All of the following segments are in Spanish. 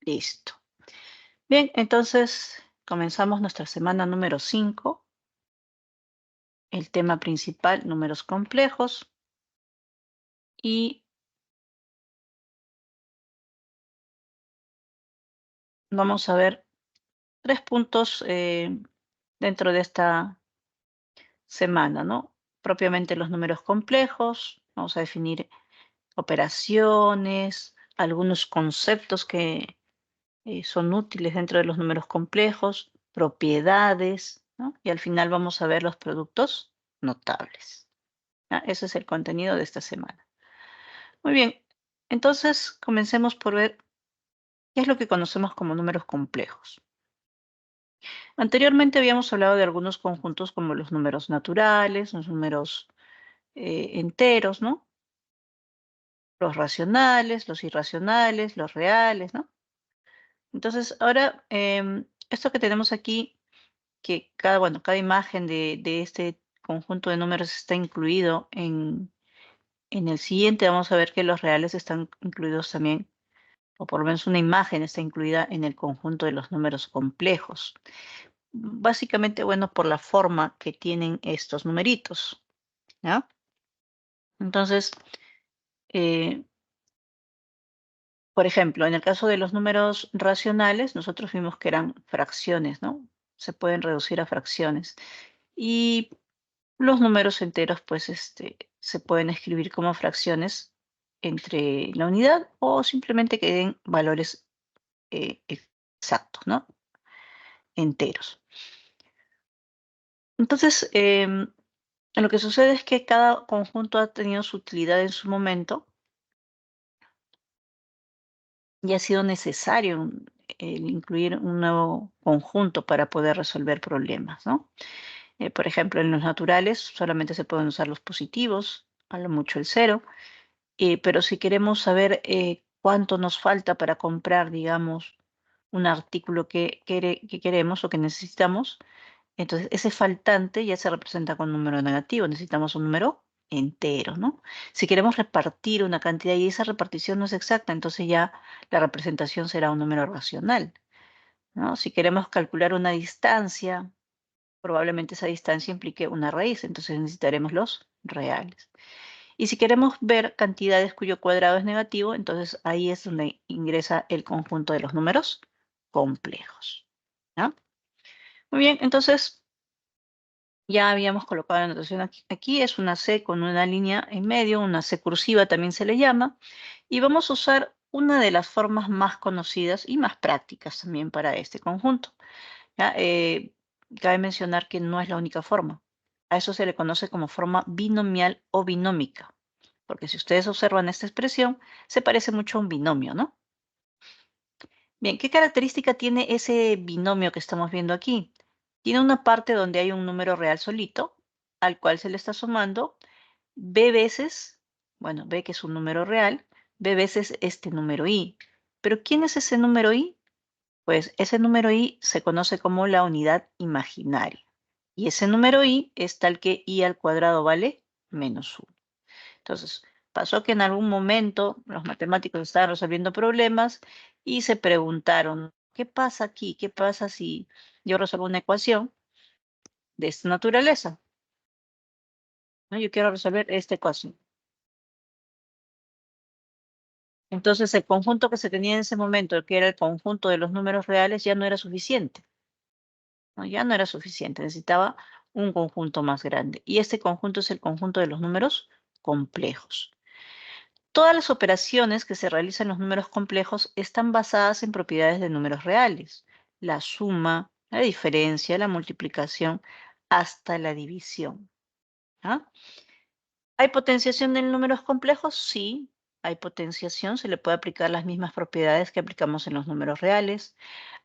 Listo. Bien, entonces comenzamos nuestra semana número 5. El tema principal, números complejos. Y vamos a ver 3 puntos dentro de esta semana, ¿no? Propiamente los números complejos. Vamos a definir operaciones, algunos conceptos que son útiles dentro de los números complejos, propiedades, ¿no? Y al final vamos a ver los productos notables. ¿Ya? Ese es el contenido de esta semana. Muy bien, entonces comencemos por ver qué es lo que conocemos como números complejos. Anteriormente habíamos hablado de algunos conjuntos como los números naturales, los números enteros, ¿no? Los racionales, los irracionales, los reales, ¿no? Entonces, ahora, esto que tenemos aquí, que cada imagen de este conjunto de números está incluido en el siguiente, vamos a ver que los reales están incluidos también, o por lo menos una imagen está incluida en el conjunto de los números complejos. Básicamente, bueno, por la forma que tienen estos numeritos, ¿ya? Entonces, eh, por ejemplo, en el caso de los números racionales, nosotros vimos que eran fracciones, ¿no? Se pueden reducir a fracciones. Y los números enteros, pues, se pueden escribir como fracciones entre la unidad o simplemente que den valores exactos, ¿no? Enteros. Entonces, lo que sucede es que cada conjunto ha tenido su utilidad en su momento y ha sido necesario el incluir un nuevo conjunto para poder resolver problemas, ¿no? Por ejemplo, en los naturales solamente se pueden usar los positivos, a lo mucho el cero, pero si queremos saber cuánto nos falta para comprar, digamos, un artículo que queremos o que necesitamos, entonces ese faltante ya se representa con un número negativo, necesitamos un número entero, ¿no? Si queremos repartir una cantidad y esa repartición no es exacta, entonces ya la representación será un número racional, ¿no? Si queremos calcular una distancia, probablemente esa distancia implique una raíz, entonces necesitaremos los reales. Y si queremos ver cantidades cuyo cuadrado es negativo, entonces ahí es donde ingresa el conjunto de los números complejos, ¿no? Muy bien, entonces ya habíamos colocado la notación aquí, es una C con una línea en medio, una C cursiva también se le llama, y vamos a usar una de las formas más conocidas y más prácticas también para este conjunto. ¿Ya? Cabe mencionar que no es la única forma. A eso se le conoce como forma binomial o binómica, porque si ustedes observan esta expresión, se parece mucho a un binomio, ¿no? Bien, ¿qué característica tiene ese binomio que estamos viendo aquí? Tiene una parte donde hay un número real solito, al cual se le está sumando b veces, bueno, b que es un número real, b veces este número i. ¿Pero quién es ese número i? Pues ese número i se conoce como la unidad imaginaria. Y ese número i es tal que i al cuadrado vale menos 1. Entonces, pasó que en algún momento los matemáticos estaban resolviendo problemas y se preguntaron, ¿qué pasa aquí? ¿Qué pasa si yo resuelvo una ecuación de esta naturaleza? ¿No? Yo quiero resolver esta ecuación. Entonces, el conjunto que se tenía en ese momento, que era el conjunto de los números reales, ya no era suficiente, ¿no? Ya no era suficiente, necesitaba un conjunto más grande. Y este conjunto es el conjunto de los números complejos. Todas las operaciones que se realizan en los números complejos están basadas en propiedades de números reales. La suma, la diferencia, la multiplicación, hasta la división. ¿Ah? ¿Hay potenciación en números complejos? Sí, hay potenciación. Se le puede aplicar las mismas propiedades que aplicamos en los números reales.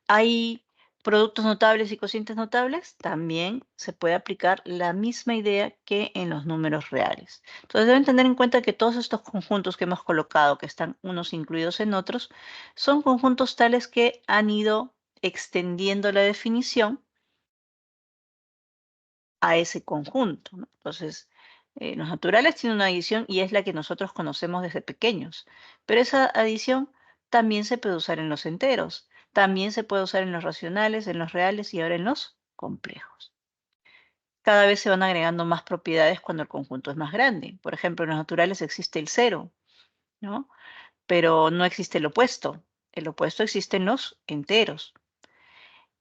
¿Hay productos notables y cocientes notables? También se puede aplicar la misma idea que en los números reales. Entonces deben tener en cuenta que todos estos conjuntos que hemos colocado, que están unos incluidos en otros, son conjuntos tales que han ido extendiendo la definición a ese conjunto, ¿no? Entonces, los naturales tienen una adición y es la que nosotros conocemos desde pequeños, pero esa adición también se puede usar en los enteros, también se puede usar en los racionales, en los reales y ahora en los complejos. Cada vez se van agregando más propiedades cuando el conjunto es más grande. Por ejemplo, en los naturales existe el cero, ¿no? Pero no existe el opuesto. El opuesto existe en los enteros.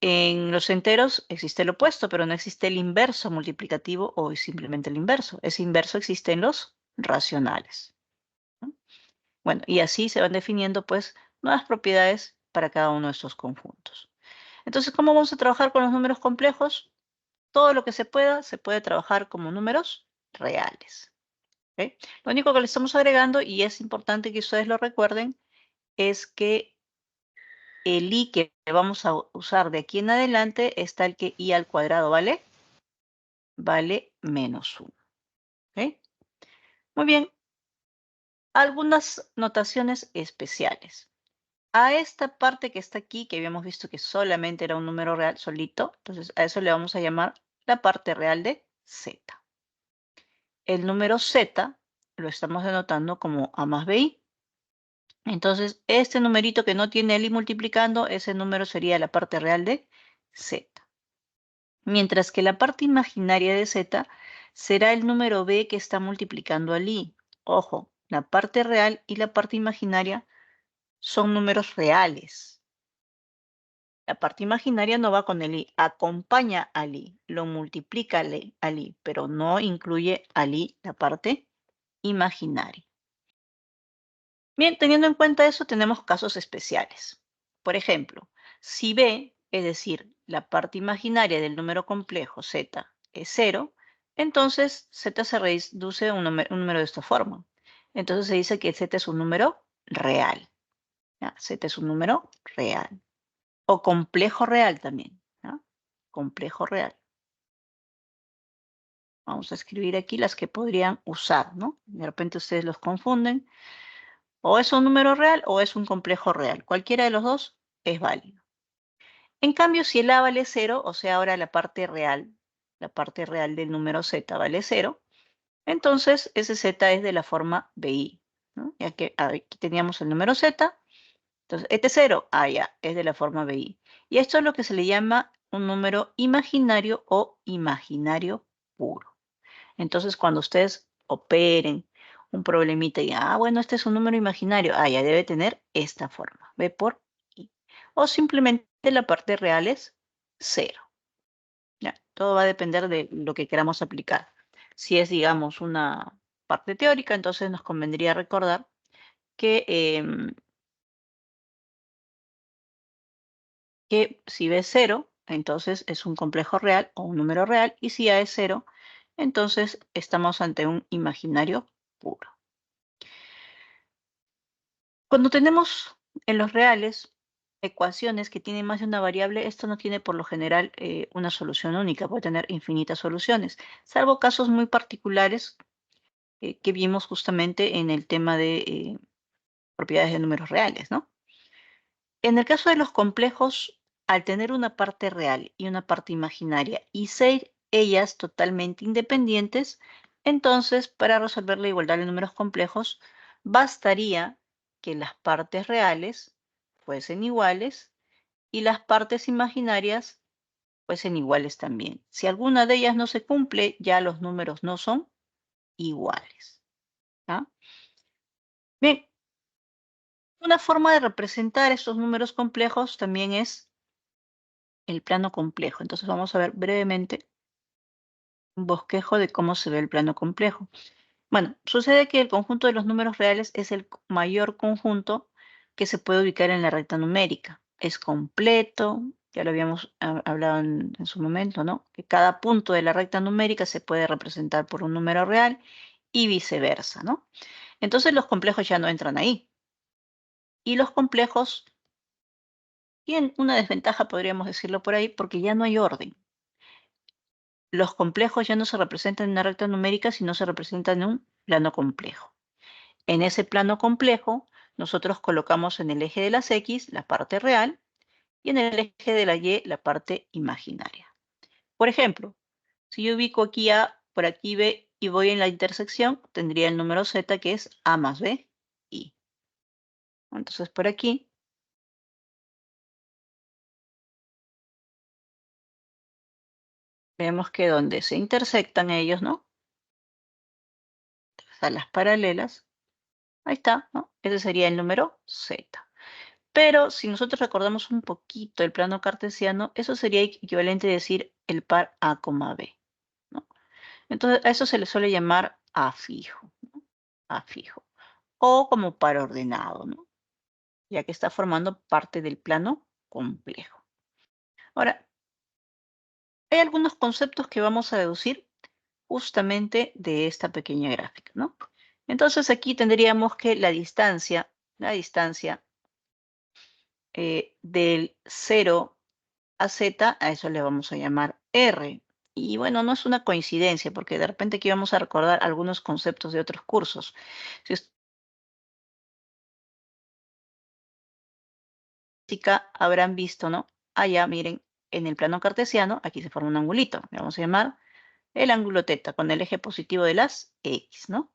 En los enteros existe el opuesto, pero no existe el inverso multiplicativo o simplemente el inverso. Ese inverso existe en los racionales, ¿no? Bueno, y así se van definiendo pues nuevas propiedades para cada uno de estos conjuntos. Entonces, ¿cómo vamos a trabajar con los números complejos? Todo lo que se puede trabajar como números reales, ¿ok? Lo único que le estamos agregando, y es importante que ustedes lo recuerden, es que el i que vamos a usar de aquí en adelante es tal que i al cuadrado vale menos 1. ¿Ok? Muy bien, algunas notaciones especiales. A esta parte que está aquí, que habíamos visto que solamente era un número real solito, entonces a eso le vamos a llamar la parte real de z. El número z lo estamos denotando como a más bi. Entonces, este numerito que no tiene el i multiplicando, ese número sería la parte real de z. Mientras que la parte imaginaria de z será el número b que está multiplicando al i. Ojo, la parte real y la parte imaginaria son números reales. La parte imaginaria no va con el i, acompaña al i, lo multiplica al i, pero no incluye al i la parte imaginaria. Bien, teniendo en cuenta eso, tenemos casos especiales. Por ejemplo, si b, es decir, la parte imaginaria del número complejo z, es 0, entonces z se reduce a un número de esta forma. Entonces se dice que z es un número real. ¿Ya? Z es un número real. O complejo real también. ¿Ya? Complejo real. Vamos a escribir aquí las que podrían usar, ¿no? De repente ustedes los confunden. O es un número real o es un complejo real. Cualquiera de los dos es válido. En cambio, si el a vale 0, o sea, ahora la parte real del número z vale 0, entonces ese z es de la forma bi, ¿no? Ya que aquí teníamos el número z, entonces este 0, ya, es de la forma bi. Y esto es lo que se le llama un número imaginario o imaginario puro. Entonces, cuando ustedes operen un problemita y digan, bueno, este es un número imaginario, ya debe tener esta forma, b por i. O simplemente la parte real es 0. Ya, todo va a depender de lo que queramos aplicar. Si es, digamos, una parte teórica, entonces nos convendría recordar que, que si b es 0, entonces es un complejo real o un número real, y si a es 0, entonces estamos ante un imaginario puro. Cuando tenemos en los reales ecuaciones que tienen más de una variable, esto no tiene por lo general una solución única, puede tener infinitas soluciones, salvo casos muy particulares que vimos justamente en el tema de propiedades de números reales, ¿no? En el caso de los complejos, al tener una parte real y una parte imaginaria y ser ellas totalmente independientes, entonces para resolver la igualdad de números complejos, bastaría que las partes reales fuesen iguales y las partes imaginarias fuesen iguales también. Si alguna de ellas no se cumple, ya los números no son iguales. ¿Ah? Bien, una forma de representar estos números complejos también es el plano complejo. Entonces vamos a ver brevemente un bosquejo de cómo se ve el plano complejo. Bueno, sucede que el conjunto de los números reales es el mayor conjunto que se puede ubicar en la recta numérica. Es completo, ya lo habíamos hablado en su momento, ¿no? Que cada punto de la recta numérica se puede representar por un número real y viceversa, ¿no? Entonces los complejos ya no entran ahí. Y los complejos tienen una desventaja, podríamos decirlo por ahí, porque ya no hay orden. Los complejos ya no se representan en una recta numérica, sino se representan en un plano complejo. En ese plano complejo, nosotros colocamos en el eje de las X la parte real y en el eje de la Y la parte imaginaria. Por ejemplo, si yo ubico aquí A, por aquí B y voy en la intersección, tendría el número Z que es A más B, I. Entonces, por aquí vemos que donde se intersectan ellos, ¿no? A las paralelas, ahí está, ¿no? Ese sería el número Z. Pero si nosotros recordamos un poquito el plano cartesiano, eso sería equivalente a decir el par A, B, ¿no? Entonces, a eso se le suele llamar A fijo, ¿no? A fijo. O como par ordenado, ¿no? Ya que está formando parte del plano complejo. Ahora, hay algunos conceptos que vamos a deducir justamente de esta pequeña gráfica, ¿no? Entonces aquí tendríamos que la distancia del 0 a Z, a eso le vamos a llamar R. Y bueno, no es una coincidencia, porque de repente aquí vamos a recordar algunos conceptos de otros cursos. Si habrán visto, ¿no? Allá, miren, en el plano cartesiano, aquí se forma un angulito, le vamos a llamar el ángulo teta, con el eje positivo de las X, ¿no?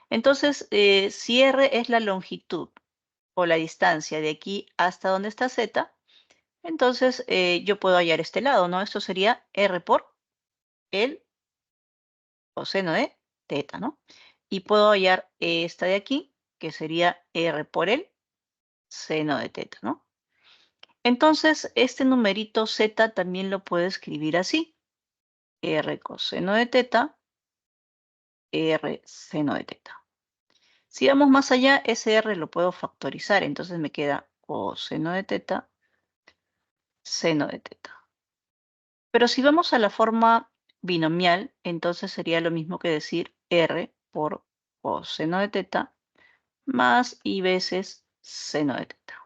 Entonces, si R es la longitud o la distancia de aquí hasta donde está Z, entonces yo puedo hallar este lado, ¿no? Esto sería R por el coseno de teta, ¿no? Y puedo hallar esta de aquí, que sería R por el seno de teta, ¿no? Entonces, este numerito Z también lo puedo escribir así. R coseno de teta, R seno de teta. Si vamos más allá, ese R lo puedo factorizar, entonces me queda coseno de teta, seno de teta. Pero si vamos a la forma binomial, entonces sería lo mismo que decir R por coseno de teta más I veces seno de teta.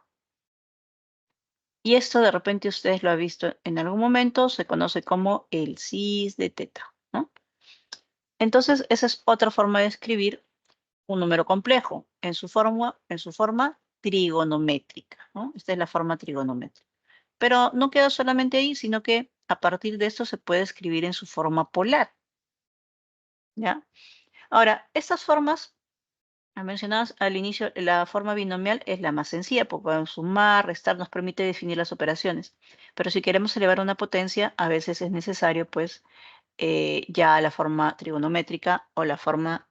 Y esto de repente ustedes lo han visto en algún momento, se conoce como el cis de teta, ¿no? Entonces, esa es otra forma de escribir un número complejo en su forma trigonométrica, ¿no? Esta es la forma trigonométrica. Pero no queda solamente ahí, sino que a partir de esto se puede escribir en su forma polar, ¿ya? Ahora, estas formas mencionadas al inicio, la forma binomial es la más sencilla, porque podemos sumar, restar, nos permite definir las operaciones. Pero si queremos elevar una potencia, a veces es necesario, pues, ya la forma trigonométrica o la forma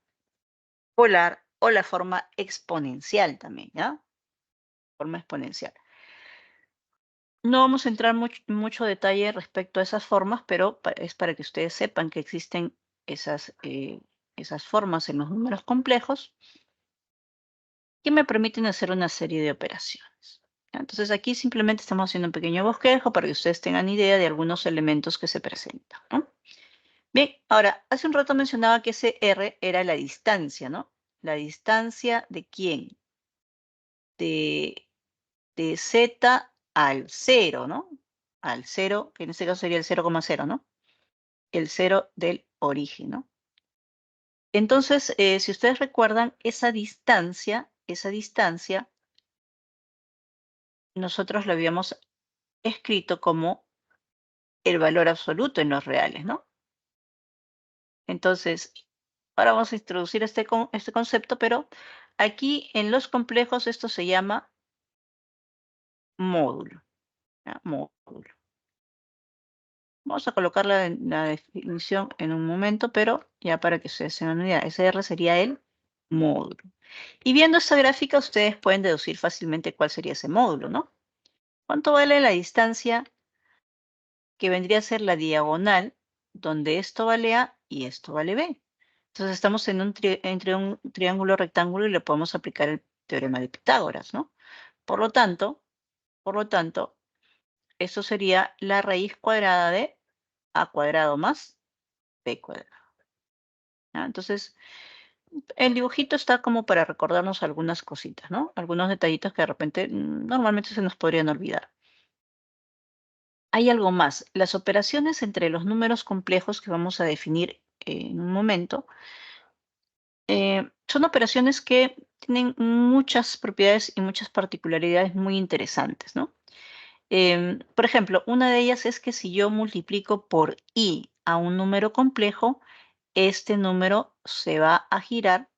polar o la forma exponencial también, ¿ya? Forma exponencial. No vamos a entrar mucho detalle respecto a esas formas, pero es para que ustedes sepan que existen esas formas en los números complejos que me permiten hacer una serie de operaciones. Entonces aquí simplemente estamos haciendo un pequeño bosquejo para que ustedes tengan idea de algunos elementos que se presentan, ¿no? Bien, ahora, hace un rato mencionaba que ese R era la distancia, ¿no? ¿La distancia de quién? De Z al 0, ¿no? Al 0, que en este caso sería el 0,0, ¿no? El 0 del origen, ¿no? Entonces, si ustedes recuerdan, esa distancia, nosotros lo habíamos escrito como el valor absoluto en los reales, ¿no? Entonces, ahora vamos a introducir este concepto, pero aquí en los complejos esto se llama módulo, ¿ya? Módulo. Vamos a colocar la definición en un momento, pero ya para que ustedes se den una idea, ese R sería el módulo. Y viendo esta gráfica, ustedes pueden deducir fácilmente cuál sería ese módulo, ¿no? ¿Cuánto vale la distancia que vendría a ser la diagonal donde esto vale A y esto vale B? Entonces estamos en entre un triángulo rectángulo y le podemos aplicar el teorema de Pitágoras, ¿no? Por lo tanto, eso sería la raíz cuadrada de A cuadrado más B cuadrado, ¿ya? Entonces, el dibujito está como para recordarnos algunas cositas, ¿no? Algunos detallitos que de repente normalmente se nos podrían olvidar. Hay algo más. Las operaciones entre los números complejos que vamos a definir en un momento son operaciones que tienen muchas propiedades y muchas particularidades muy interesantes, ¿no? Por ejemplo, una de ellas es que si yo multiplico por i a un número complejo, este número se va a girar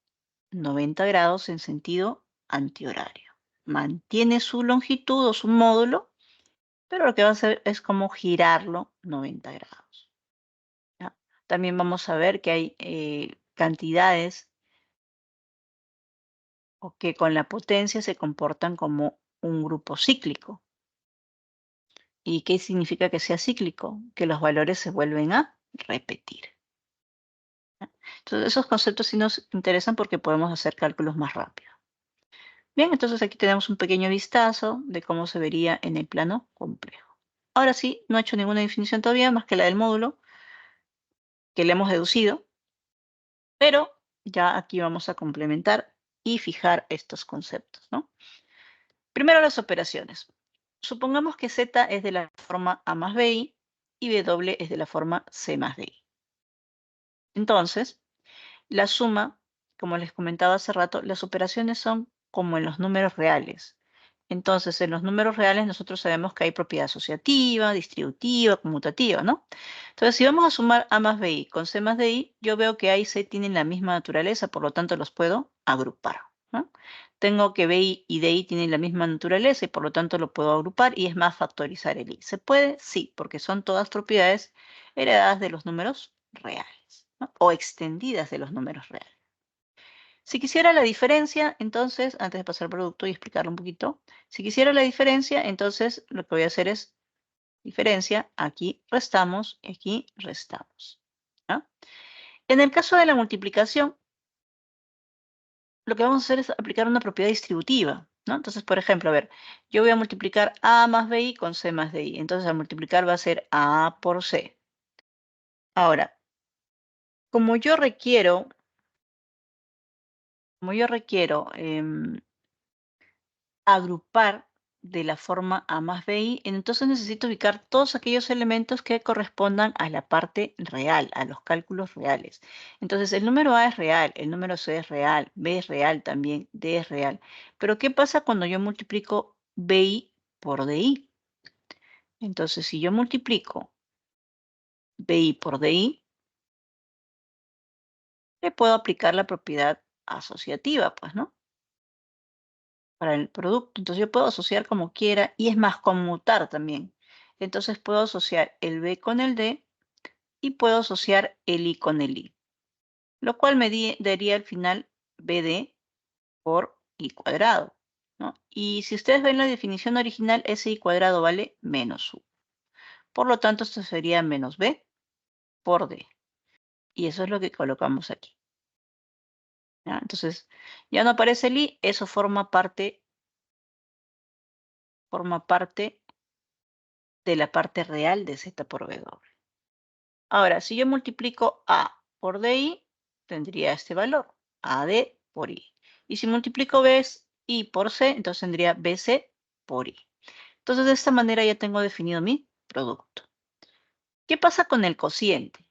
90 grados en sentido antihorario. mantiene su longitud o su módulo, pero lo que va a hacer es como girarlo 90 grados. ¿Ya? También vamos a ver que hay cantidades o que con la potencia se comportan como un grupo cíclico. ¿Y qué significa que sea cíclico? Que los valores se vuelven a repetir. ¿Ya? Entonces, esos conceptos sí nos interesan porque podemos hacer cálculos más rápido. Bien, entonces aquí tenemos un pequeño vistazo de cómo se vería en el plano complejo. Ahora sí, no he hecho ninguna definición todavía más que la del módulo que le hemos deducido, pero ya aquí vamos a complementar y fijar estos conceptos, ¿no? Primero las operaciones. Supongamos que Z es de la forma A más BI y W es de la forma C más DI. Entonces, la suma, como les comentaba hace rato, las operaciones son como en los números reales. Entonces, en los números reales nosotros sabemos que hay propiedad asociativa, distributiva, conmutativa, ¿no? Entonces, si vamos a sumar A más BI con C más DI, yo veo que A y C tienen la misma naturaleza, por lo tanto los puedo agrupar, ¿no? Tengo que BI y DI tienen la misma naturaleza y por lo tanto lo puedo agrupar y es más factorizar el I. ¿Se puede? Sí, porque son todas propiedades heredadas de los números reales, ¿no? O extendidas de los números reales. Si quisiera la diferencia, entonces, antes de pasar al producto y explicarlo un poquito, si quisiera la diferencia, entonces lo que voy a hacer es diferencia, aquí restamos y aquí restamos. ¿Ya? En el caso de la multiplicación, lo que vamos a hacer es aplicar una propiedad distributiva, ¿no? Entonces, por ejemplo, a ver, yo voy a multiplicar A más BI con C más DI. Entonces, al multiplicar va a ser A por C. Ahora, como yo requiero agrupar de la forma A más BI, entonces necesito ubicar todos aquellos elementos que correspondan a la parte real, a los cálculos reales. Entonces, el número A es real, el número C es real, B es real también, D es real. Pero, ¿qué pasa cuando yo multiplico BI por DI? Entonces, si yo multiplico BI por DI, le puedo aplicar la propiedad asociativa, pues, ¿no? Para el producto. Entonces yo puedo asociar como quiera y es más, conmutar también. Entonces puedo asociar el B con el D y puedo asociar el I con el I, lo cual me daría al final BD por I cuadrado, ¿no? Y si ustedes ven la definición original, ese I cuadrado vale menos 1. Por lo tanto, esto sería menos B por D. Y eso es lo que colocamos aquí. ¿Ya? Entonces, ya no aparece el I, eso forma parte de la parte real de Z por W. Ahora, si yo multiplico A por DI, tendría este valor, AD por I. Y si multiplico BI por C, entonces tendría BC por I. Entonces, de esta manera ya tengo definido mi producto. ¿Qué pasa con el cociente?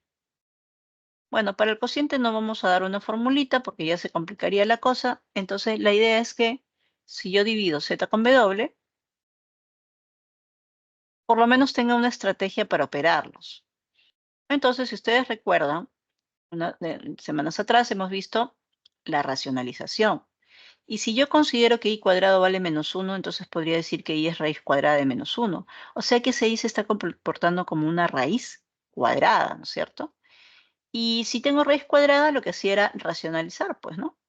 Bueno, para el cociente no vamos a dar una formulita porque ya se complicaría la cosa. Entonces, la idea es que si yo divido Z con W, por lo menos tenga una estrategia para operarlos. Entonces, si ustedes recuerdan, semanas atrás hemos visto la racionalización. Y si yo considero que I cuadrado vale menos 1, entonces podría decir que I es raíz cuadrada de menos 1. O sea que ese I se está comportando como una raíz cuadrada, ¿no es cierto? Y si tengo raíz cuadrada, lo que hacía era racionalizar, pues, ¿no?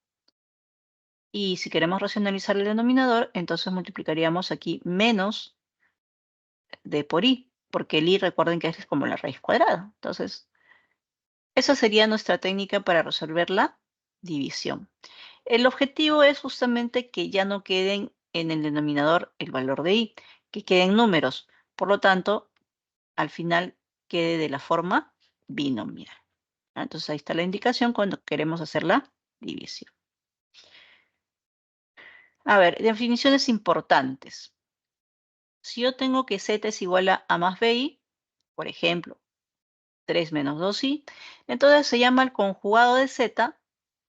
Y si queremos racionalizar el denominador, entonces multiplicaríamos aquí menos D por I, porque el I, recuerden que es como la raíz cuadrada. Entonces, esa sería nuestra técnica para resolver la división. El objetivo es justamente que ya no queden en el denominador el valor de I, que queden números. Por lo tanto, al final quede de la forma binomial. Entonces ahí está la indicación cuando queremos hacer la división. A ver, definiciones importantes. Si yo tengo que Z es igual a A más BI, por ejemplo, 3 menos 2i, entonces se llama el conjugado de Z.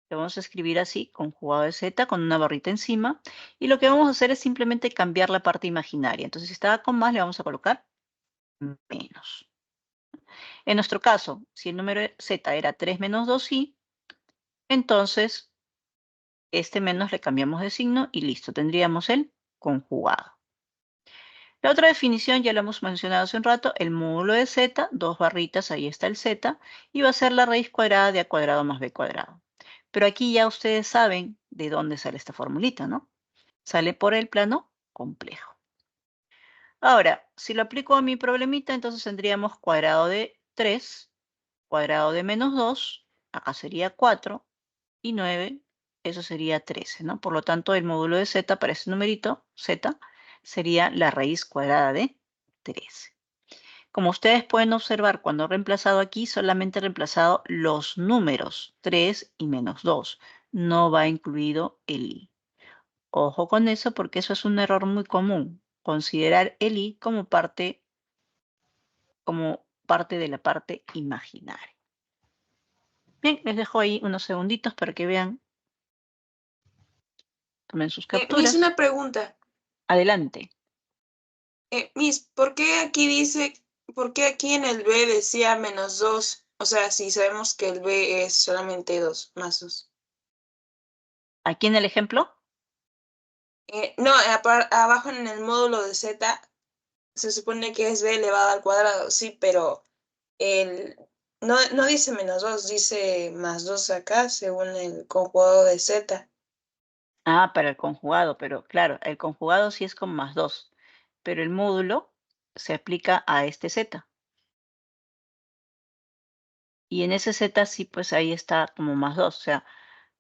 Lo vamos a escribir así, conjugado de Z, con una barrita encima. Y lo que vamos a hacer es simplemente cambiar la parte imaginaria. Entonces, si estaba con más, le vamos a colocar menos. En nuestro caso, si el número Z era 3 menos 2i, entonces este menos le cambiamos de signo y listo. Tendríamos el conjugado. La otra definición ya la hemos mencionado hace un rato, el módulo de z, 2 barritas, ahí está el z, y va a ser la raíz cuadrada de a cuadrado más b cuadrado. Pero aquí ya ustedes saben de dónde sale esta formulita, ¿no? Sale por el plano complejo. Ahora, si lo aplico a mi problemita, entonces tendríamos cuadrado de 3, cuadrado de menos 2, acá sería 4, y 9, eso sería 13, ¿no? Por lo tanto, el módulo de z para ese numerito, z, sería la raíz cuadrada de 13. Como ustedes pueden observar, cuando he reemplazado aquí, solamente he reemplazado los números 3 y menos 2. No va incluido el i. Ojo con eso porque eso es un error muy común. Considerar el i como parte de la parte imaginaria. Bien, les dejo ahí unos segunditos para que vean. Tomen sus Miss, capturas. una pregunta. Adelante. Miss, ¿por qué aquí en el B decía menos 2? O sea, si sabemos que el B es solamente 2, más 2. Aquí en el ejemplo, No, abajo en el módulo de Z se supone que es B elevado al cuadrado, sí, pero no dice menos 2, dice más 2 acá, según el conjugado de Z. para el conjugado, pero claro, el conjugado sí es con más 2, pero el módulo se aplica a este z. Y en ese z sí, pues ahí está como más 2. O sea,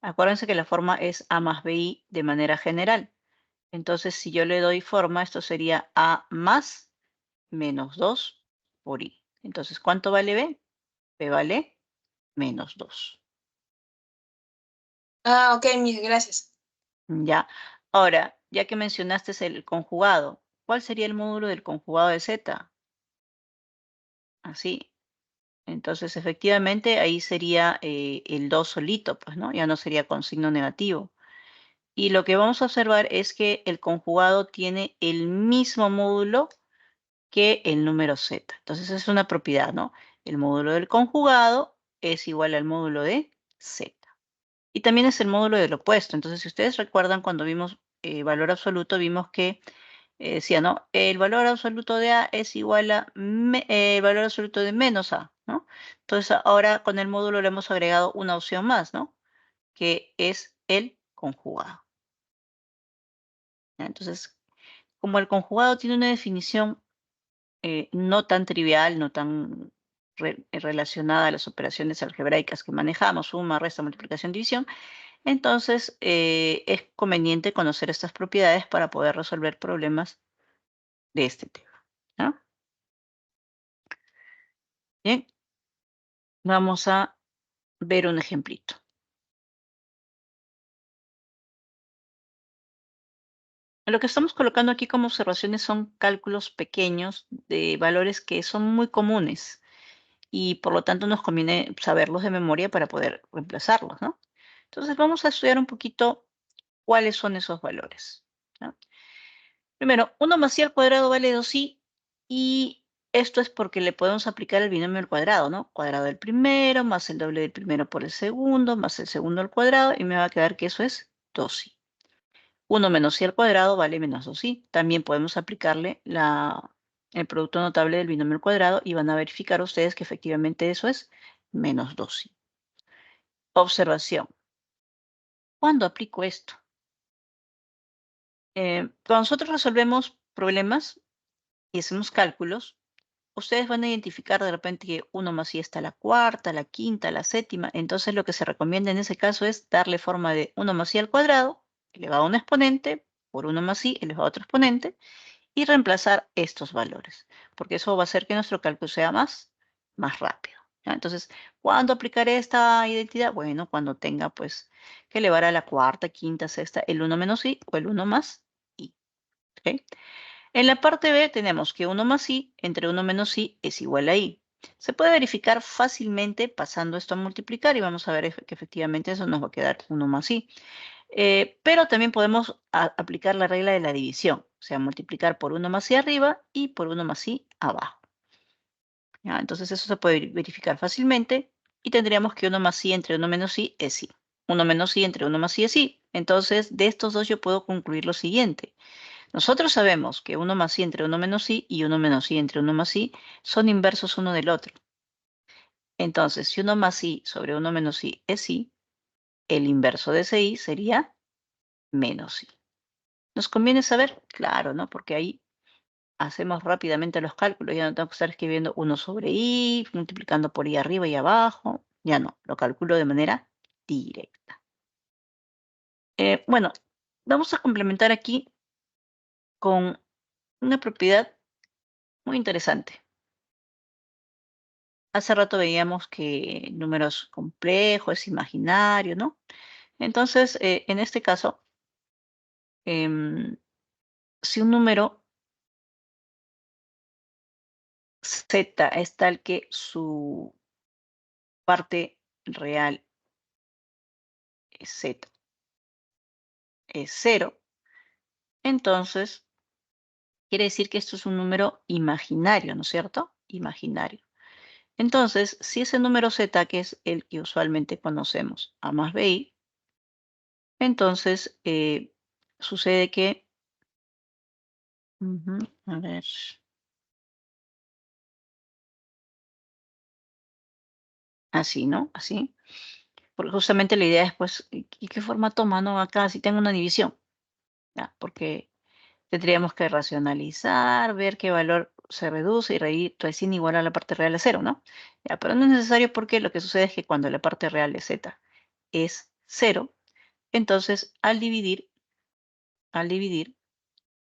acuérdense que la forma es a más bi de manera general. Entonces, si yo le doy forma, esto sería a más menos 2 por i. Entonces, ¿cuánto vale b? B vale menos 2. Ah, ok, Miss, gracias. Ya. Ahora, ya que mencionaste el conjugado, ¿cuál sería el módulo del conjugado de z? Así. Entonces, efectivamente, ahí sería el 2 solito, pues, ¿no? Ya no sería con signo negativo. Y lo que vamos a observar es que el conjugado tiene el mismo módulo que el número z. Entonces, es una propiedad, ¿no? El módulo del conjugado es igual al módulo de z. Y también es el módulo del opuesto. Entonces, si ustedes recuerdan cuando vimos valor absoluto, vimos que decía, ¿no? El valor absoluto de A es igual a el valor absoluto de menos A, ¿no? Entonces, ahora con el módulo le hemos agregado una opción más, ¿no? Que es el conjugado. ¿Ya? Entonces, como el conjugado tiene una definición no tan trivial, no tan relacionada a las operaciones algebraicas que manejamos, suma, resta, multiplicación, división, entonces es conveniente conocer estas propiedades para poder resolver problemas de este tema, ¿no? Bien, vamos a ver un ejemplito. Lo que estamos colocando aquí como observaciones son cálculos pequeños de valores que son muy comunes y por lo tanto nos conviene saberlos de memoria para poder reemplazarlos, ¿no? Entonces vamos a estudiar un poquito cuáles son esos valores, ¿no? Primero, 1 más i al cuadrado vale 2i y esto es porque le podemos aplicar el binomio al cuadrado, ¿no? Cuadrado del primero más el doble del primero por el segundo más el segundo al cuadrado y me va a quedar que eso es 2i. 1 menos i al cuadrado vale menos 2i. También podemos aplicarle el producto notable del binomio al cuadrado y van a verificar ustedes que efectivamente eso es menos 2i. Observación. ¿Cuándo aplico esto? Cuando nosotros resolvemos problemas y hacemos cálculos, ustedes van a identificar de repente que 1 más i está a la cuarta, a la quinta, a la séptima. Entonces lo que se recomienda en ese caso es darle forma de 1 más i al cuadrado elevado a un exponente por 1 más i elevado a otro exponente y reemplazar estos valores, porque eso va a hacer que nuestro cálculo sea más rápido, ¿ya? Entonces, ¿cuándo aplicaré esta identidad? Bueno, cuando tenga pues que elevar a la cuarta, quinta, sexta, el 1 menos i o el 1 más i. ¿Okay? En la parte B tenemos que 1 más i entre 1 menos i es igual a i. Se puede verificar fácilmente pasando esto a multiplicar y vamos a ver que efectivamente eso nos va a quedar 1 más i. Pero también podemos aplicar la regla de la división, o sea, multiplicar por 1 más i arriba y por 1 más i abajo. ¿Ya? Entonces eso se puede verificar fácilmente y tendríamos que 1 más i entre 1 menos i es i. 1 menos i entre 1 más i es i. Entonces, de estos dos yo puedo concluir lo siguiente. Nosotros sabemos que 1 más i entre 1 menos i y 1 menos i entre 1 más i son inversos uno del otro. Entonces, si 1 más i sobre 1 menos i es i, el inverso de ese i sería menos i. ¿Nos conviene saber? Claro, ¿no? Porque ahí hacemos rápidamente los cálculos. Ya no tengo que estar escribiendo 1 sobre i, multiplicando por i arriba y abajo. Ya no, lo calculo de manera directa. Bueno, vamos a complementar aquí con una propiedad muy interesante. Hace rato veíamos que números complejos es imaginario, ¿no? Entonces, en este caso, si un número z es tal que su parte real es z es 0, entonces quiere decir que esto es un número imaginario, ¿no es cierto? Imaginario. Entonces, si ese número z, que es el que usualmente conocemos, a más bi, entonces sucede que, a ver, así, ¿no? Así. Porque justamente la idea es, pues, ¿y qué forma toma, no? Acá si tengo una división, ¿ya? Porque tendríamos que racionalizar, ver qué valor se reduce y recién igual a la parte real de 0, ¿no? Ya, pero no es necesario porque lo que sucede es que cuando la parte real de z es 0, entonces al dividir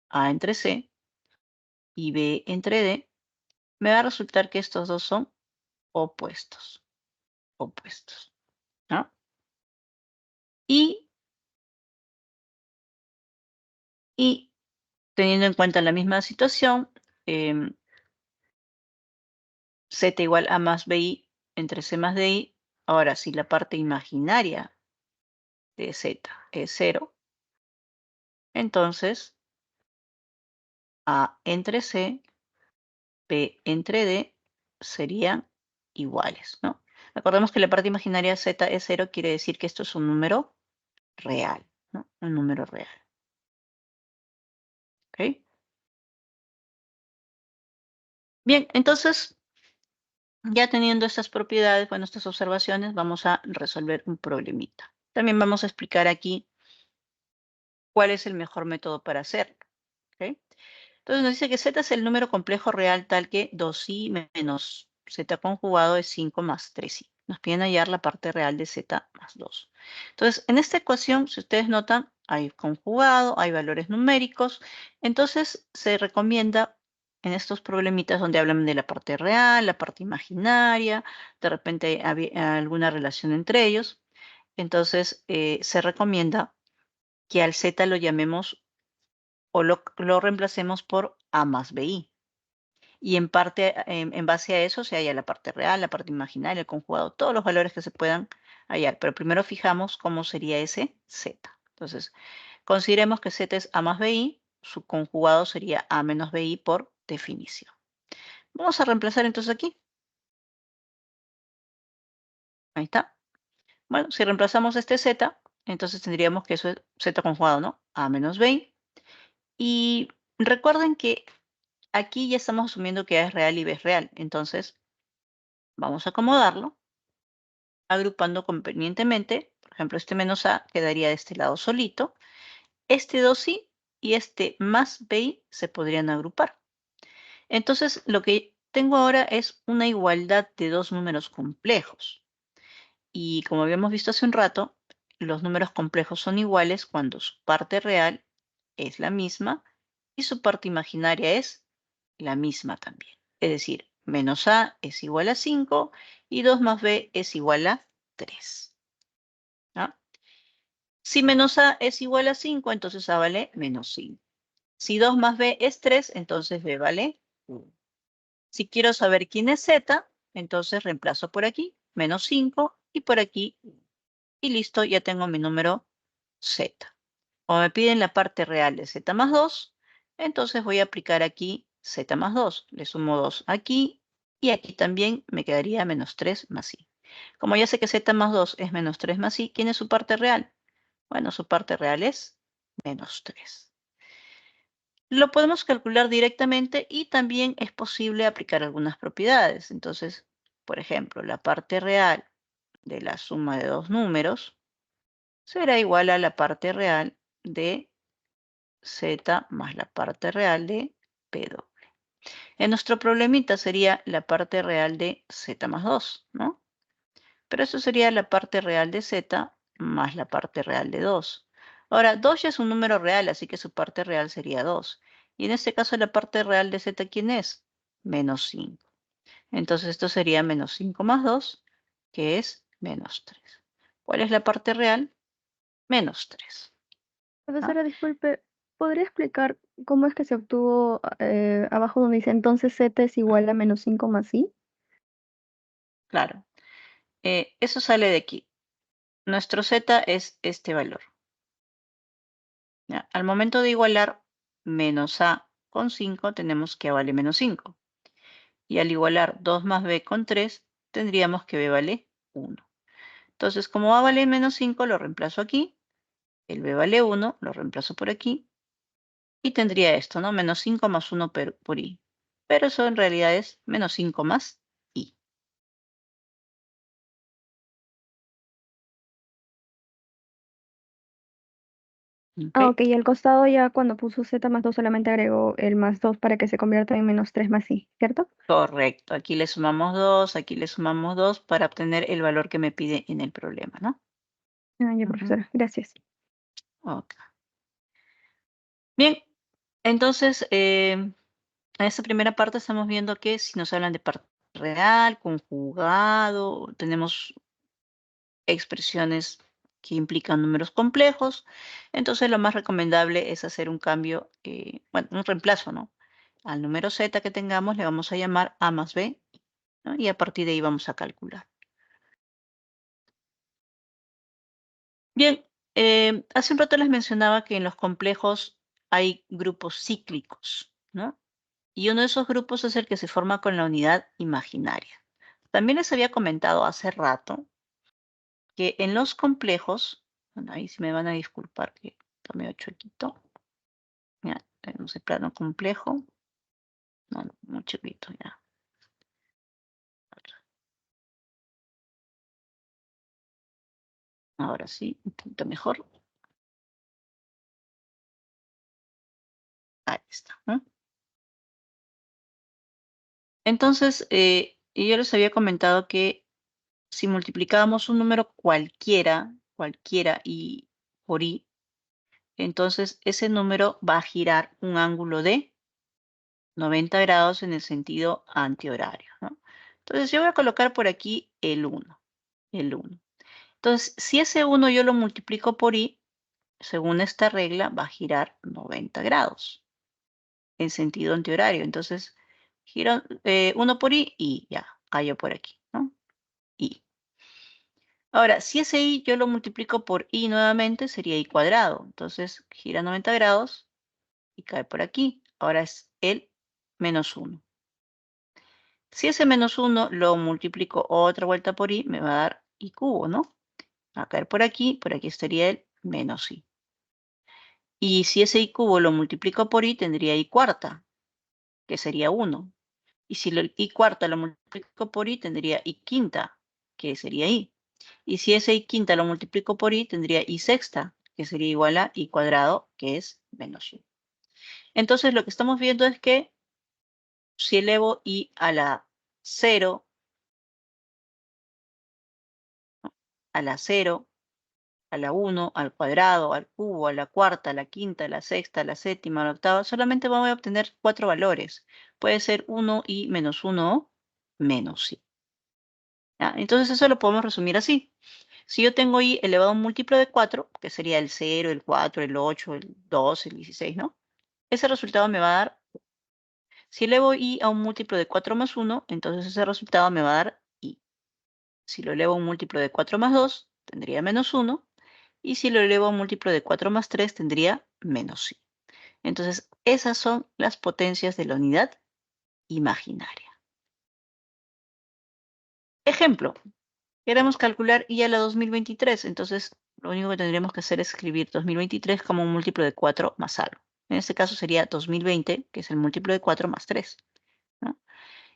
a entre c y b entre d, me va a resultar que estos dos son opuestos, opuestos, ¿no? Y teniendo en cuenta la misma situación, z igual a más bi entre c más di. Ahora, si la parte imaginaria de z es 0, entonces a entre c, b entre d serían iguales, ¿no? Recordemos que la parte imaginaria de z es 0, quiere decir que esto es un número real, ¿no? Un número real. ¿Ok? Bien, entonces, ya teniendo estas propiedades, bueno, estas observaciones, vamos a resolver un problemita. También vamos a explicar aquí cuál es el mejor método para hacerlo. ¿Ok? Entonces nos dice que z es el número complejo real tal que 2i menos z conjugado es 5 más 3i. Nos piden hallar la parte real de z más 2. Entonces, en esta ecuación, si ustedes notan, hay conjugado, hay valores numéricos. Entonces, se recomienda en estos problemitas donde hablan de la parte real, la parte imaginaria, de repente hay alguna relación entre ellos. Entonces, se recomienda que al z lo llamemos o lo reemplacemos por a más bi. Y en parte, en base a eso se halla la parte real, la parte imaginaria, el conjugado, todos los valores que se puedan hallar. Pero primero fijamos cómo sería ese z. Entonces, consideremos que z es a más bi, su conjugado sería a menos bi por definición. Vamos a reemplazar entonces aquí. Ahí está. Bueno, si reemplazamos este z, entonces tendríamos que eso es z conjugado, ¿no? A menos bi. Y recuerden que aquí ya estamos asumiendo que A es real y B es real. Entonces, vamos a acomodarlo, agrupando convenientemente. Por ejemplo, este menos A quedaría de este lado solito. Este 2i y este más bi se podrían agrupar. Entonces, lo que tengo ahora es una igualdad de dos números complejos. Y como habíamos visto hace un rato, los números complejos son iguales cuando su parte real es la misma y su parte imaginaria es la misma también. Es decir, menos a es igual a 5 y 2 más b es igual a 3. ¿No? Si menos a es igual a 5, entonces a vale menos 5. Si 2 más b es 3, entonces b vale 1. Si quiero saber quién es z, entonces reemplazo por aquí, menos 5, y por aquí, y listo, ya tengo mi número z. Como me piden la parte real de z más 2, entonces voy a aplicar aquí z más 2. Le sumo 2 aquí y aquí también me quedaría menos 3 más i. Como ya sé que z más 2 es menos 3 más i, ¿quién es su parte real? Bueno, su parte real es menos 3. Lo podemos calcular directamente y también es posible aplicar algunas propiedades. Entonces, por ejemplo, la parte real de la suma de dos números será igual a la parte real de z más la parte real de P2. En nuestro problemita sería la parte real de z más 2, ¿no? Pero eso sería la parte real de z más la parte real de 2. Ahora, 2 ya es un número real, así que su parte real sería 2. Y en este caso la parte real de z, ¿quién es? Menos 5. Entonces esto sería menos 5 más 2, que es menos 3. ¿Cuál es la parte real? Menos 3. ¿Ah? Profesora, disculpe, ¿podría explicar cómo es que se obtuvo abajo donde dice entonces z es igual a menos 5 más i? Claro. Eso sale de aquí. Nuestro z es este valor. ¿Ya? Al momento de igualar menos a con 5, tenemos que a vale menos 5. Y al igualar 2 más b con 3, tendríamos que b vale 1. Entonces, como a vale menos 5, lo reemplazo aquí. El b vale 1, lo reemplazo por aquí. Y tendría esto, ¿no? Menos 5 más 1 por i. Pero eso en realidad es menos 5 más i. Ah, ¿Ok? ok, y al costado ya cuando puso z más 2 solamente agregó el más 2 para que se convierta en menos 3 más i, ¿cierto? Correcto. Aquí le sumamos 2, aquí le sumamos 2 para obtener el valor que me pide en el problema, ¿no? Ah, ya, Ujú. profesora, gracias. Ok. Bien, entonces, en esta primera parte estamos viendo que si nos hablan de parte real, conjugado, tenemos expresiones que implican números complejos, entonces lo más recomendable es hacer un cambio, bueno, un reemplazo, ¿no? Al número z que tengamos le vamos a llamar a más b, ¿no? Y a partir de ahí vamos a calcular. Bien, hace un rato les mencionaba que en los complejos hay grupos cíclicos, ¿no? Y uno de esos grupos es el que se forma con la unidad imaginaria. También les había comentado hace rato que en los complejos, bueno, ahí sí me van a disculpar que tomé 8 chuequito. Ya, tenemos el plano complejo. No, no, muy chiquito ya. Ahora sí, un poquito mejor. Ahí está, ¿no? Entonces, yo les había comentado que si multiplicábamos un número cualquiera y por i, entonces ese número va a girar un ángulo de 90 grados en el sentido antihorario, ¿no? Entonces yo voy a colocar por aquí el 1. Entonces, si ese 1 yo lo multiplico por i, según esta regla, va a girar 90 grados en sentido antihorario. Entonces, giro 1 por i y ya, cayó por aquí, ¿no? I. Ahora, si ese i yo lo multiplico por i nuevamente, sería i cuadrado. Entonces, gira 90 grados y cae por aquí. Ahora es el menos 1. Si ese menos 1 lo multiplico otra vuelta por i, me va a dar i cubo, ¿no? Va a caer por aquí estaría el menos i. Y si ese i cubo lo multiplico por i, tendría i cuarta, que sería 1. Y si el i cuarta lo multiplico por i, tendría i quinta, que sería i. Y si ese i quinta lo multiplico por i, tendría i sexta, que sería igual a i cuadrado, que es menos i. Entonces, lo que estamos viendo es que si elevo i a la 0, a la 0, a la 1, al cuadrado, al cubo, a la cuarta, a la quinta, a la sexta, a la séptima, a la octava, solamente voy a obtener 4 valores. Puede ser 1 y menos 1 o menos i. ¿Ya? Entonces eso lo podemos resumir así. Si yo tengo i elevado a un múltiplo de 4, que sería el 0, el 4, el 8, el 2, el 16, ¿no? Ese resultado me va a dar, si elevo i a un múltiplo de 4 más 1, entonces ese resultado me va a dar i. Si lo elevo a un múltiplo de 4 más 2, tendría menos 1. Y si lo elevo a un múltiplo de 4 más 3, tendría menos i. Entonces, esas son las potencias de la unidad imaginaria. Ejemplo, queremos calcular i a la 2023. Entonces, lo único que tendríamos que hacer es escribir 2023 como un múltiplo de 4 más algo. En este caso sería 2020, que es el múltiplo de 4 más 3, ¿no?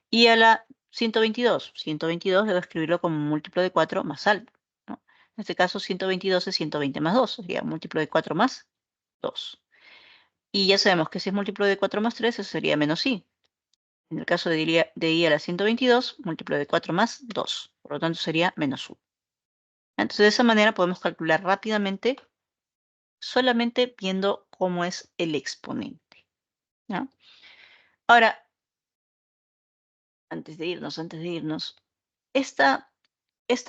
Y a la 122 debo escribirlo como múltiplo de 4 más alfa, ¿no? En este caso 122 es 120 más 2, sería múltiplo de 4 más 2. Y ya sabemos que si es múltiplo de 4 más 3, eso sería menos i. En el caso de i a la 122, múltiplo de 4 más 2. Por lo tanto, sería menos 1. Entonces, de esa manera podemos calcular rápidamente solamente viendo cómo es el exponente, ¿no? Ahora, antes de irnos, esta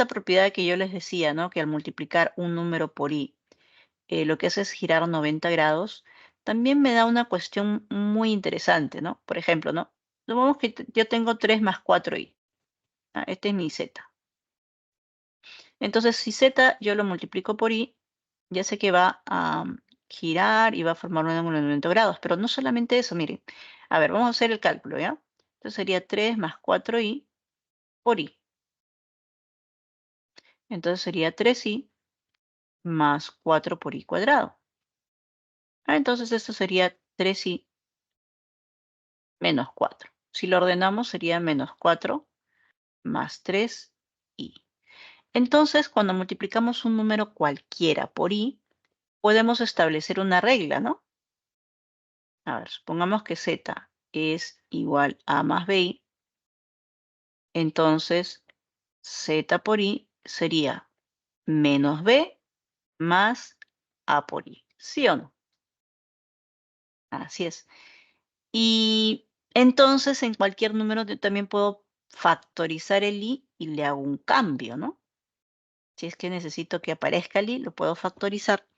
propiedad que yo les decía, ¿no? Que al multiplicar un número por i, lo que hace es girar 90 grados, también me da una cuestión muy interesante, ¿no? Por ejemplo, ¿no? Supongamos que yo tengo 3 más 4i. Este es mi z. Entonces, si z yo lo multiplico por i, ya sé que va a girar y va a formar un ángulo de 90 grados. Pero no solamente eso, miren. A ver, vamos a hacer el cálculo, ¿ya? Entonces sería 3 más 4i por i. Entonces sería 3i más 4 por i cuadrado. Entonces esto sería 3i menos 4. Si lo ordenamos sería menos 4 más 3i. Entonces, cuando multiplicamos un número cualquiera por i, podemos establecer una regla, ¿no? A ver, supongamos que z es igual a más bi, entonces z por i sería menos b más a por i, ¿sí o no? Así es. Y entonces en cualquier número yo también puedo factorizar el i y le hago un cambio, ¿no? Si es que necesito que aparezca el i, lo puedo factorizar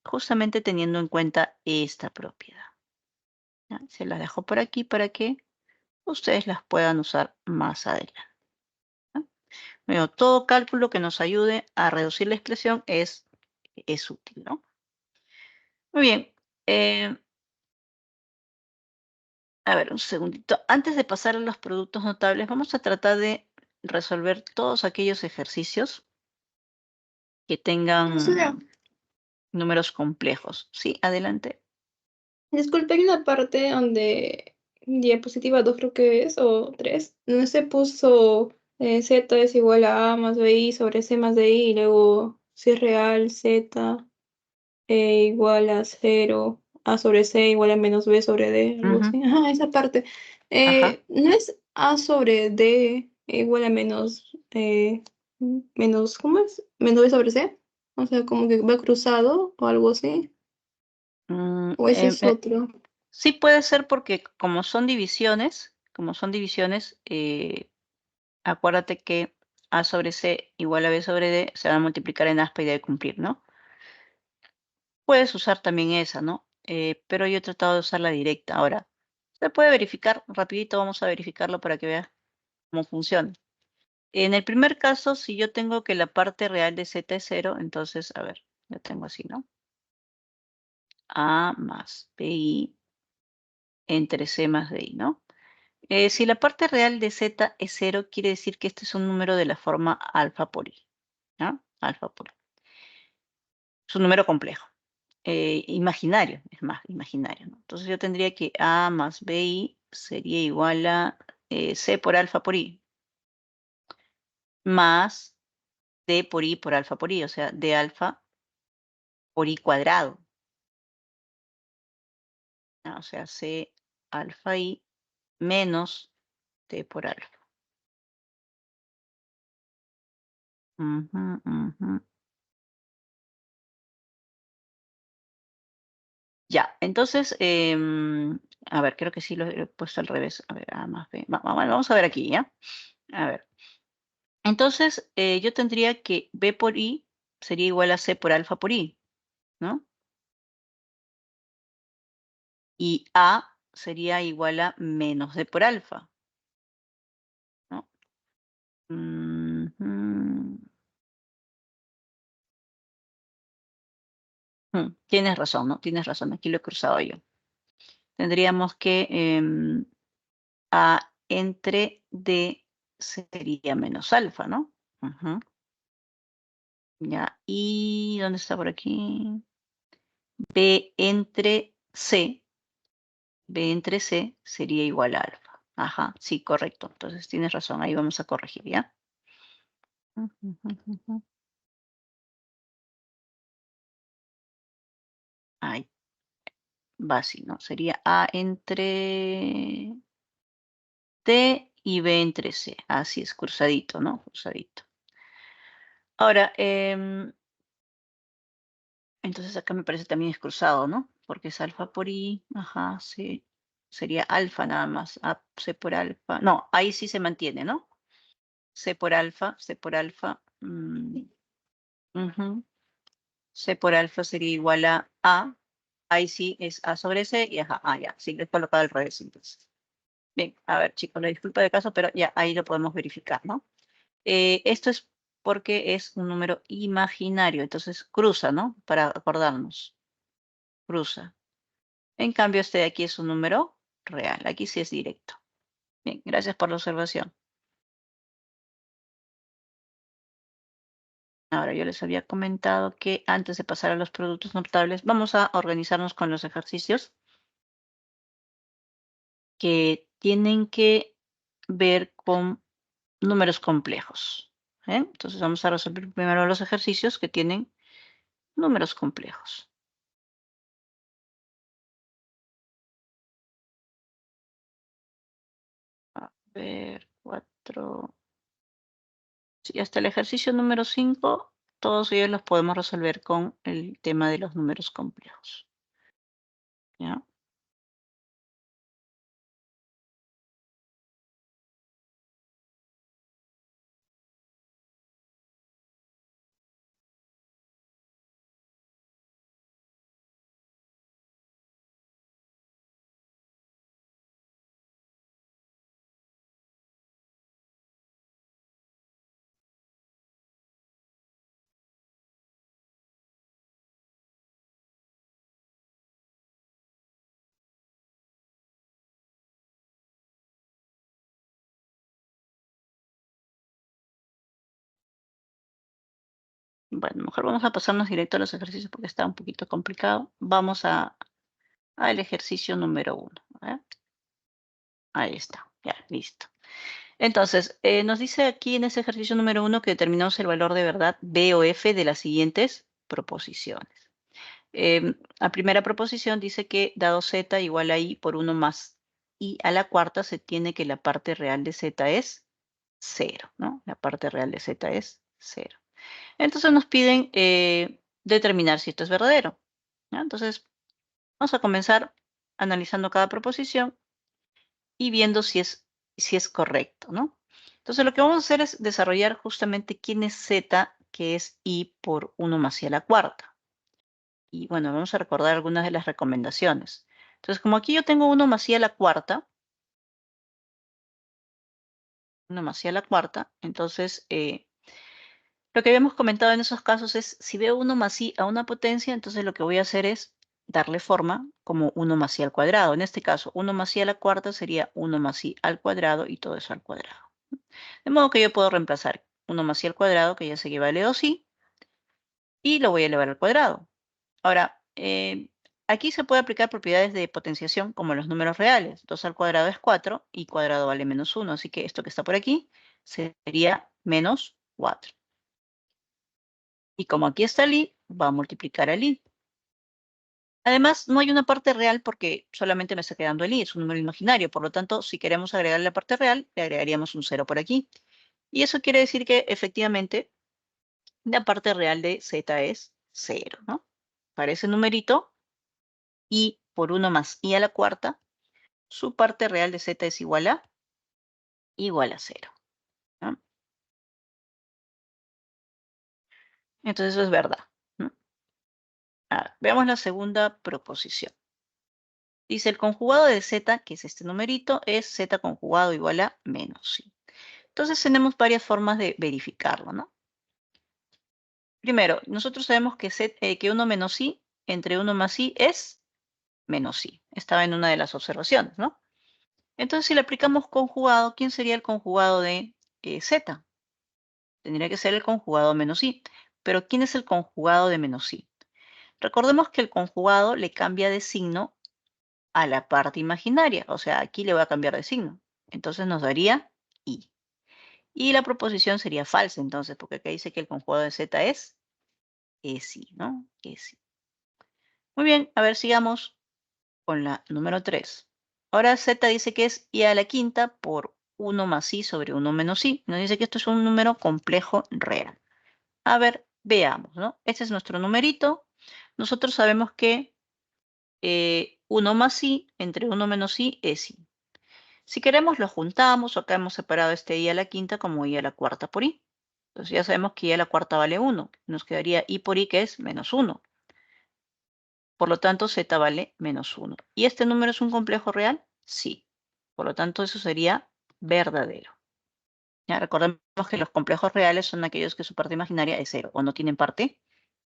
justamente teniendo en cuenta esta propiedad. ¿Ya? Se las dejo por aquí para que ustedes las puedan usar más adelante. ¿No? Bueno, todo cálculo que nos ayude a reducir la expresión es útil, ¿no? Muy bien. A ver, un segundito. Antes de pasar a los productos notables, vamos a tratar de resolver todos aquellos ejercicios que tengan Profesora, números complejos. Sí, adelante. disculpe, hay una parte donde diapositiva 2 creo que es, o 3, donde se puso z es igual a más bi sobre c más di, y luego si es real, z igual a 0, a sobre c igual a menos b sobre d, algo así. Ajá, esa parte. Ajá. ¿No es a sobre d igual a menos, ¿cómo es? Menos b sobre c? O sea, como que va cruzado o algo así. Mm, ¿O ese es otro? sí puede ser porque como son divisiones, acuérdate que a sobre c igual a b sobre d se va a multiplicar en aspa y debe cumplir, ¿no? Puedes usar también esa, ¿no? Pero yo he tratado de usar la directa. Ahora, se puede verificar, rapidito vamos a verificarlo para que veas cómo funciona. En el primer caso, si yo tengo que la parte real de z es 0, entonces, a ver, yo tengo así, ¿no? A más bi entre c más di, ¿no? Si la parte real de z es 0, quiere decir que este es un número de la forma alfa por i, ¿no? Alfa por i. Es un número complejo. Imaginario, es más, imaginario, ¿no? Entonces yo tendría que a más bi sería igual a c por alfa por i, más d por i por alfa por i, o sea, d alfa por i cuadrado. O sea, c alfa i menos d por alfa. Ujú, ujú. Ya, entonces, a ver, creo que sí lo he puesto al revés. A ver, a más b. Vamos a ver aquí, ¿ya? A ver. Entonces, yo tendría que b por i sería igual a c por alfa por i, ¿no? Y a sería igual a menos d por alfa, ¿no? Ujú. Tienes razón, ¿no? Tienes razón, aquí lo he cruzado yo. Tendríamos que a entre d sería menos alfa, ¿no? Ujú. Ya, ¿y dónde está por aquí? B entre C B entre C sería igual a alfa. Ajá, sí, correcto. Entonces tienes razón, ahí vamos a corregir, ¿ya? Ahí va así, ¿no? Sería A entre T y B entre C. Así es, cruzadito, ¿no? Cruzadito. Ahora, entonces acá me parece también es cruzado, ¿no? Porque es alfa por I, ajá, sí. Sería alfa nada más. C por alfa. No, ahí sí se mantiene, ¿no? C por alfa, C por alfa. C por alfa sería igual a A. Ahí sí es A sobre C y ajá, ya. Sí, le he colocado al revés entonces. Bien, a ver, chicos, la disculpa de caso, pero ya ahí lo podemos verificar, ¿no? Esto es porque es un número imaginario, entonces cruza, ¿no? Para acordarnos, cruza. En cambio, este de aquí es un número real, aquí sí es directo. Bien, gracias por la observación. Ahora, yo les había comentado que antes de pasar a los productos notables, vamos a organizarnos con los ejercicios que tienen que ver con números complejos. Entonces vamos a resolver primero los ejercicios que tienen números complejos. A ver, 4. Sí, hasta el ejercicio número 5, todos ellos los podemos resolver con el tema de los números complejos. ¿Ya? Bueno, mejor vamos a pasarnos directo a los ejercicios porque está un poquito complicado. Vamos al ejercicio número 1. Ahí está, ya, listo. Entonces, nos dice aquí en ese ejercicio número 1 que determinamos el valor de verdad B o F de las siguientes proposiciones. La primera proposición dice que dado Z igual a I por 1 más I a la cuarta, se tiene que la parte real de Z es 0, ¿no? La parte real de Z es 0. Entonces nos piden determinar si esto es verdadero, ¿no? Entonces, vamos a comenzar analizando cada proposición y viendo si es correcto, ¿no? Entonces, lo que vamos a hacer es desarrollar justamente quién es Z, que es I por 1 más I a la cuarta. Y bueno, vamos a recordar algunas de las recomendaciones. Entonces, como aquí yo tengo 1 más I a la cuarta, 1 más I a la cuarta, entonces lo que habíamos comentado en esos casos es, si veo 1 más I a una potencia, entonces lo que voy a hacer es darle forma como 1 más I al cuadrado. En este caso, 1 más I a la cuarta sería 1 más I al cuadrado y todo eso al cuadrado. De modo que yo puedo reemplazar 1 más I al cuadrado, que ya sé que vale 2I, y lo voy a elevar al cuadrado. Ahora, aquí se puede aplicar propiedades de potenciación como los números reales. 2 al cuadrado es 4 y cuadrado vale menos 1. Así que esto que está por aquí sería menos 4. Y como aquí está el I, va a multiplicar al I. Además, no hay una parte real porque solamente me está quedando el I, es un número imaginario. Por lo tanto, si queremos agregar la parte real, le agregaríamos un 0 por aquí. Y eso quiere decir que efectivamente la parte real de Z es 0, ¿no? Para ese numerito, I por 1 más I a la cuarta, su parte real de Z es igual a 0, ¿no? Entonces eso es verdad, ¿no? Veamos la segunda proposición. Dice, el conjugado de Z, que es este numerito, es Z conjugado igual a menos I. Entonces tenemos varias formas de verificarlo, ¿no? Primero, nosotros sabemos que 1 menos I entre 1 más I es menos I. Estaba en una de las observaciones, ¿no? Entonces, si le aplicamos conjugado, ¿quién sería el conjugado de Z? Tendría que ser el conjugado menos I. Pero, ¿quién es el conjugado de menos I? Recordemos que el conjugado le cambia de signo a la parte imaginaria. O sea, aquí le voy a cambiar de signo. Entonces nos daría I. Y la proposición sería falsa, entonces, porque acá dice que el conjugado de Z es ESI, ¿no? ESI. Muy bien, a ver, sigamos con la número 3. Ahora Z dice que es I a la quinta por 1 más I sobre 1 menos I. Nos dice que esto es un número complejo real. A ver, veamos, ¿no? Este es nuestro numerito. Nosotros sabemos que 1 más I entre 1 menos I es I. Si queremos lo juntamos, o acá hemos separado este I a la quinta como I a la cuarta por I. Entonces ya sabemos que I a la cuarta vale 1. Nos quedaría I por I que es menos 1. Por lo tanto, Z vale menos 1. ¿Y este número es un complejo real? Sí. Por lo tanto, eso sería verdadero. Ya recordemos que los complejos reales son aquellos que su parte imaginaria es 0 o no tienen parte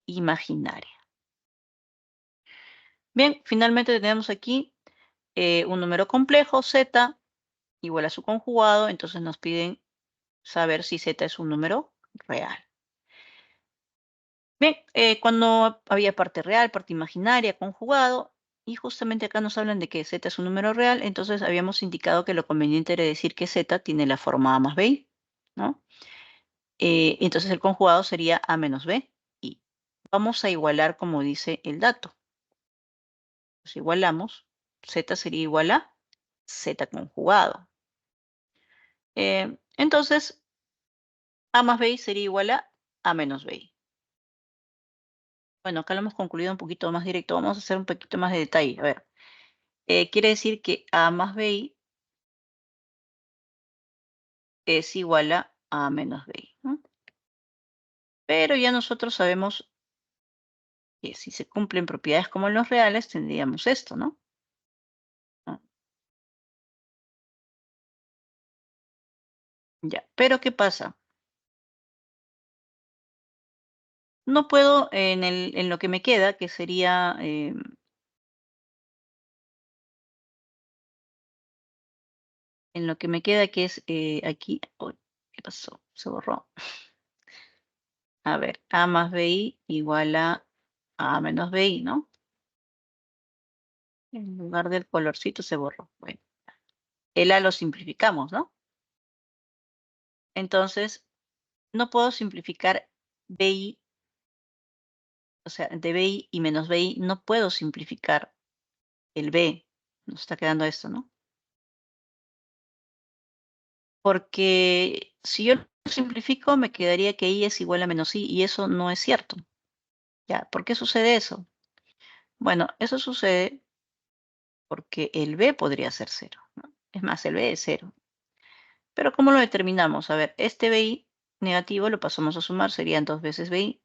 imaginaria. Bien, finalmente tenemos aquí un número complejo, Z, igual a su conjugado. Entonces nos piden saber si Z es un número real. Bien, cuando había parte real, parte imaginaria, conjugado, y justamente acá nos hablan de que Z es un número real, entonces habíamos indicado que lo conveniente era decir que Z tiene la forma A más BI, ¿no? Entonces el conjugado sería A menos B, y vamos a igualar como dice el dato. Pues igualamos, Z sería igual a Z conjugado. Entonces, A más BI sería igual a A menos BI. Bueno, acá lo hemos concluido un poquito más directo. Vamos a hacer un poquito más de detalle. A ver, quiere decir que A más BI es igual a A menos BI, ¿no? Pero ya nosotros sabemos que si se cumplen propiedades como en los reales, tendríamos esto, ¿no? Ya, pero ¿qué pasa? No puedo en lo que me queda, que sería en lo que me queda, que es aquí. Oh, ¿qué pasó? Se borró. A ver, A más BI igual a A menos BI, ¿no? En lugar del colorcito se borró. Bueno, el A lo simplificamos, ¿no? Entonces, no puedo simplificar BI, o sea, de BI y menos BI, no puedo simplificar el B. Nos está quedando esto, ¿no? Porque si yo lo simplifico, me quedaría que I es igual a menos I, y eso no es cierto. ¿Ya? ¿Por qué sucede eso? Bueno, eso sucede porque el B podría ser 0, ¿no? Es más, el B es 0. Pero ¿cómo lo determinamos? A ver, este BI negativo lo pasamos a sumar, serían 2 veces BI,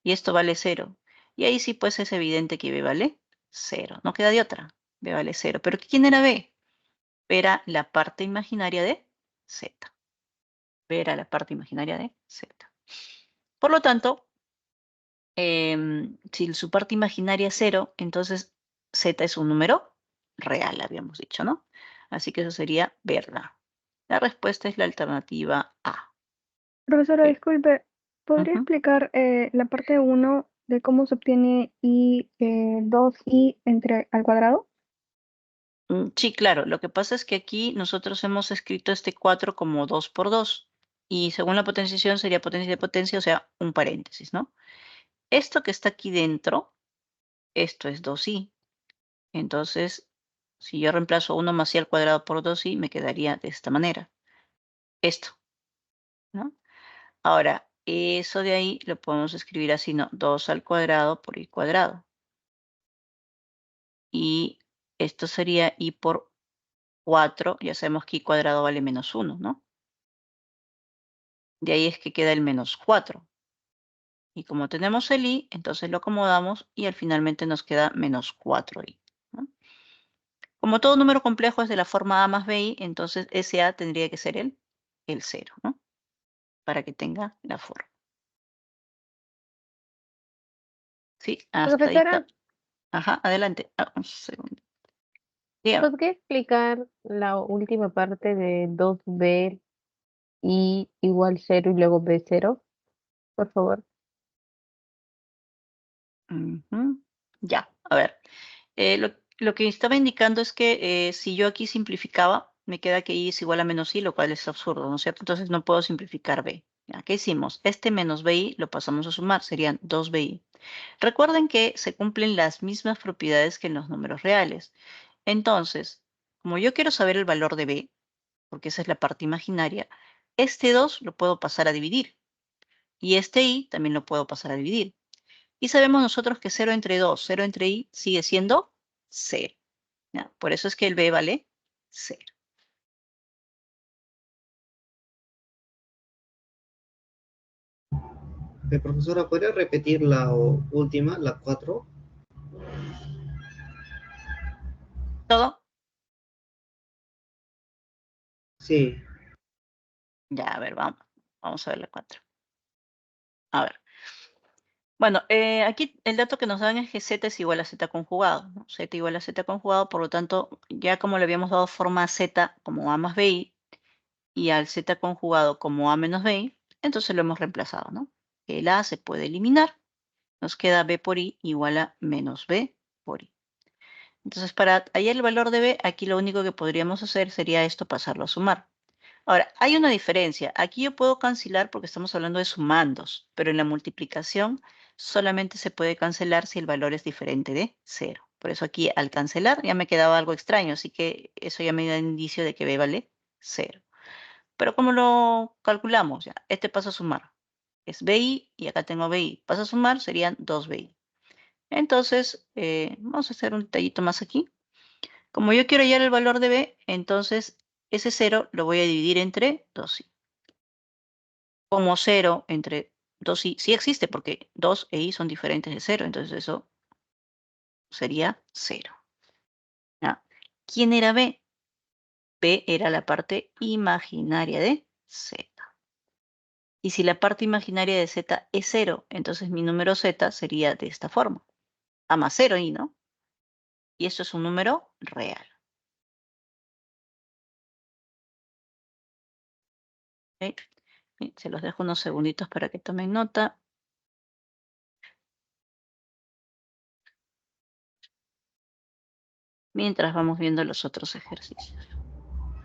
y esto vale 0. Y ahí sí, pues es evidente que B vale 0. No queda de otra. B vale 0. ¿Pero quién era B? B era la parte imaginaria de Z. B era la parte imaginaria de Z. Por lo tanto, si su parte imaginaria es 0, entonces Z es un número real, habíamos dicho, ¿no? Así que eso sería verdad. La respuesta es la alternativa A. Profesora, Ok. disculpe, ¿podría Ujú. explicar la parte 1 de cómo se obtiene I, 2i entre al cuadrado? Sí, claro. Lo que pasa es que aquí nosotros hemos escrito este 4 como 2 por 2. Y según la potenciación sería potencia de potencia, o sea, un paréntesis, ¿no? Esto que está aquí dentro, esto es 2i. Entonces, si yo reemplazo 1 más i al cuadrado por 2i, me quedaría de esta manera. Esto, ¿no? Ahora, eso de ahí lo podemos escribir así, ¿no? 2 al cuadrado por i cuadrado. Y esto sería i por 4. Ya sabemos que i cuadrado vale menos 1, ¿no? De ahí es que queda el menos 4. Y como tenemos el i, entonces lo acomodamos y al finalmente nos queda menos 4i, ¿no? Como todo número complejo es de la forma a más bi, entonces ese a tendría que ser el 0, ¿no? Para que tenga la forma. Sí, hasta ahí Profesora, está. Ajá, adelante. Ah, un segundo. Dígame. ¿podría explicar la última parte de 2b y igual 0 y luego b0, por favor? Ujú. Ya, a ver. Lo que estaba indicando es que si yo aquí simplificaba, me queda que y es igual a menos i, lo cual es absurdo, ¿no es cierto? Entonces no puedo simplificar b. ¿Ya? ¿Qué hicimos? Este menos bi lo pasamos a sumar, serían 2bi. Recuerden que se cumplen las mismas propiedades que en los números reales. Entonces, como yo quiero saber el valor de b, porque esa es la parte imaginaria, este 2 lo puedo pasar a dividir. Y este i también lo puedo pasar a dividir. Y sabemos nosotros que 0 entre 2, 0 entre i sigue siendo 0. ¿Ya? Por eso es que el b vale 0. Profesora, ¿podría repetir la última, la 4? ¿Todo? Sí. Ya, a ver, vamos a ver la 4. A ver. Bueno, aquí el dato que nos dan es que z es igual a z conjugado, ¿no? Z igual a z conjugado, por lo tanto, ya como le habíamos dado forma a z como a más bi y al z conjugado como a menos bi, entonces lo hemos reemplazado, ¿no? El a se puede eliminar, nos queda b por i igual a menos b por i. Entonces, para hallar el valor de b, aquí lo único que podríamos hacer sería esto, pasarlo a sumar. Ahora, hay una diferencia. Aquí yo puedo cancelar porque estamos hablando de sumandos, pero en la multiplicación solamente se puede cancelar si el valor es diferente de 0. Por eso aquí al cancelar ya me quedaba algo extraño, así que eso ya me da indicio de que b vale 0. Pero ¿cómo lo calculamos? Ya, este pasa a sumar. Es bi y acá tengo bi. Pasa a sumar, serían 2bi. Entonces, vamos a hacer un detallito más aquí. Como yo quiero hallar el valor de b, entonces ese 0 lo voy a dividir entre 2i. Como 0 entre 2i, sí existe porque 2 e i son diferentes de 0, entonces eso sería 0. ¿Ya? ¿Quién era b? B era la parte imaginaria de z. Y si la parte imaginaria de z es 0, entonces mi número z sería de esta forma. A más 0 i, ¿no? Y esto es un número real. ¿Ok? Se los dejo unos segunditos para que tomen nota. Mientras vamos viendo los otros ejercicios.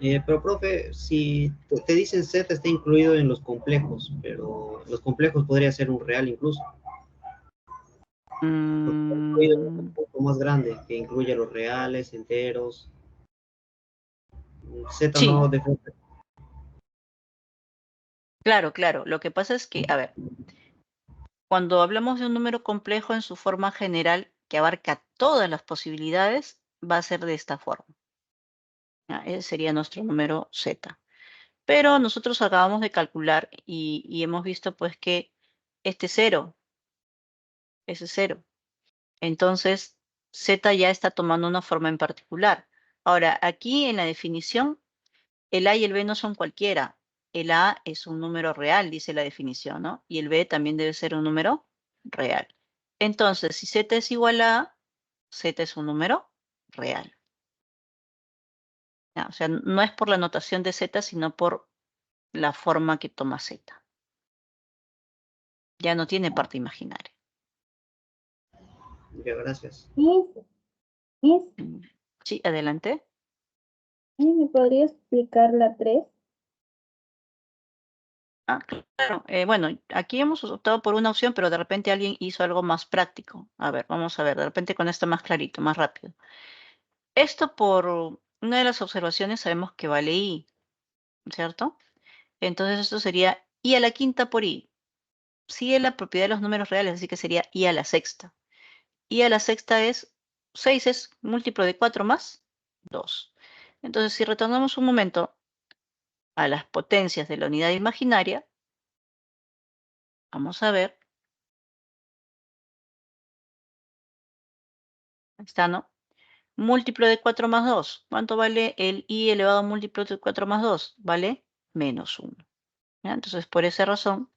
Pero, profe, si te dicen Z está incluido en los complejos, pero los complejos podría ser un real incluso. Porque está incluido en un conjunto más grande que incluye los reales, enteros. Z Sí, no define. claro, claro. Lo que pasa es que, a ver, cuando hablamos de un número complejo en su forma general que abarca todas las posibilidades, va a ser de esta forma. ¿Ya? Ese sería nuestro número z. Pero nosotros acabamos de calcular y hemos visto pues que este 0, ese 0. Entonces, z ya está tomando una forma en particular. Ahora, aquí en la definición, el a y el b no son cualquiera. El a es un número real, dice la definición, ¿no? Y el b también debe ser un número real. Entonces, si z es igual a, z es un número real. ¿Ya? O sea, no es por la notación de z, sino por la forma que toma z. Ya no tiene parte imaginaria. Ya, gracias. Sí, adelante. ¿Me podría explicar la 3? Ah, claro. Bueno, aquí hemos optado por una opción, pero de repente alguien hizo algo más práctico. A ver, vamos a ver, de repente con esto más clarito, más rápido. Esto por una de las observaciones sabemos que vale i, ¿cierto? Entonces esto sería i a la quinta por i. Sigue la propiedad de los números reales, así que sería i a la sexta. I a la sexta es 6, es múltiplo de 4 más 2. Entonces, si retornamos un momento a las potencias de la unidad imaginaria, vamos a ver. Ahí está, ¿no? Múltiplo de 4 más 2. ¿Cuánto vale el i elevado a múltiplo de 4 más 2? Vale menos 1. ¿Ya? Entonces, por esa razón,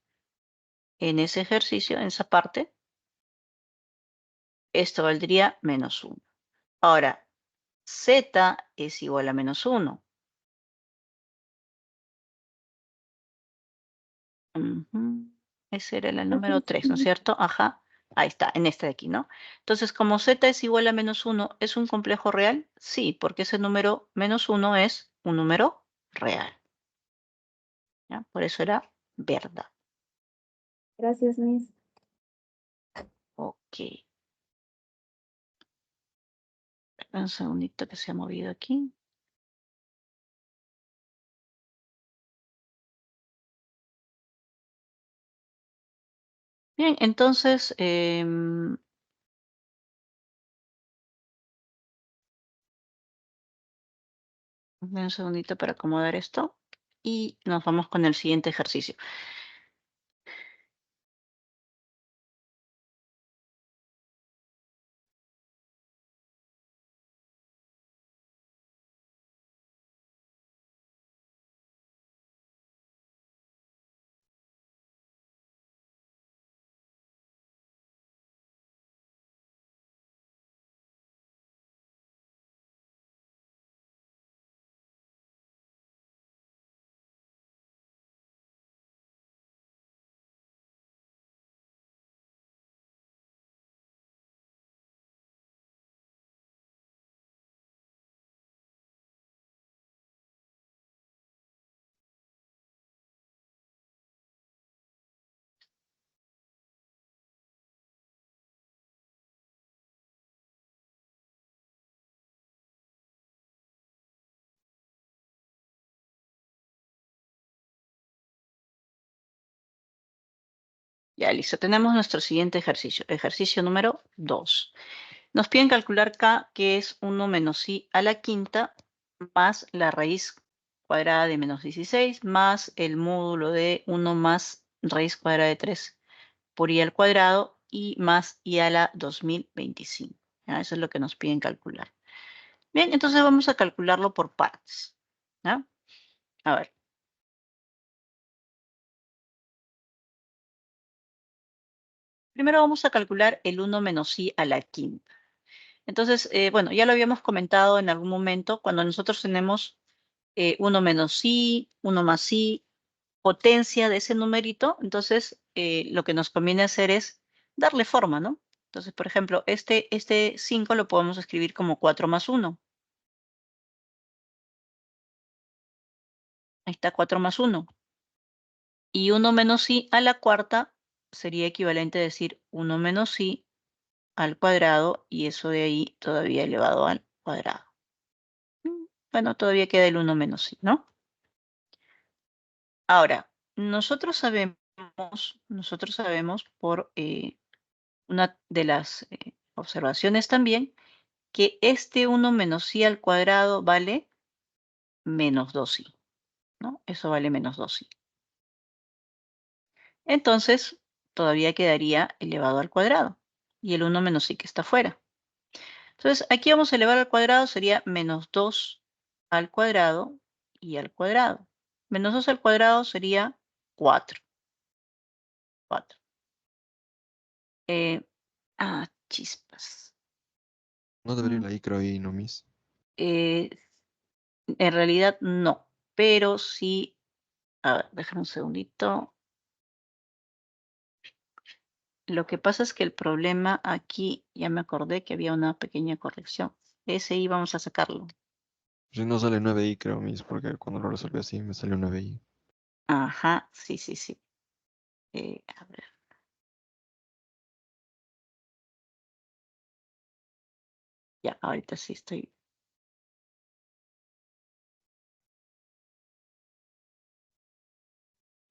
en ese ejercicio, en esa parte, esto valdría menos 1. Ahora, z es igual a menos 1. Ese era el número 3, ¿no es cierto? Ajá. Ahí está, en este de aquí, ¿no? Entonces, como z es igual a menos 1, ¿es un complejo real? Sí, porque ese número menos 1 es un número real. ¿Ya? Por eso era verdad. Gracias, Miss. Ok. Un segundito que se ha movido aquí. Bien, entonces, un segundito para acomodar esto y nos vamos con el siguiente ejercicio. Ya, listo. Tenemos nuestro siguiente ejercicio. Ejercicio número 2. Nos piden calcular k, que es 1 menos i a la quinta, más la raíz cuadrada de menos 16, más el módulo de 1 más raíz cuadrada de 3 por i al cuadrado, y más i a la 2025. ¿Ya? Eso es lo que nos piden calcular. Bien, entonces vamos a calcularlo por partes. ¿Ya? A ver. Primero vamos a calcular el 1 menos i a la quinta. Entonces, bueno, ya lo habíamos comentado en algún momento, cuando nosotros tenemos 1 menos i, 1 más i, potencia de ese numerito, entonces lo que nos conviene hacer es darle forma, ¿no? Entonces, por ejemplo, este 5 lo podemos escribir como 4 más 1. Ahí está 4 más 1. Y 1 menos i a la cuarta sería equivalente a decir 1 menos i al cuadrado, y eso de ahí todavía elevado al cuadrado. Bueno, todavía queda el 1 menos i, ¿no? Ahora, nosotros sabemos por una de las observaciones también, que este 1 menos i al cuadrado vale menos 2i, ¿no? Eso vale menos 2i. Entonces, todavía quedaría elevado al cuadrado, y el 1 menos i que está fuera. Entonces, aquí vamos a elevar al cuadrado, sería menos 2 al cuadrado y al cuadrado. Menos 2 al cuadrado sería 4. 4. Chispas. No debería ir ahí, creo, ahí, no, Miss. En realidad no, pero sí. A ver, déjame un segundito. Lo que pasa es que el problema aquí, ya me acordé que había una pequeña corrección. Ese I vamos a sacarlo. Si no sale 9i, creo, Miss, porque cuando lo resolví así me salió 9i. Ajá, sí, sí, sí. A ver. Ya, ahorita sí estoy.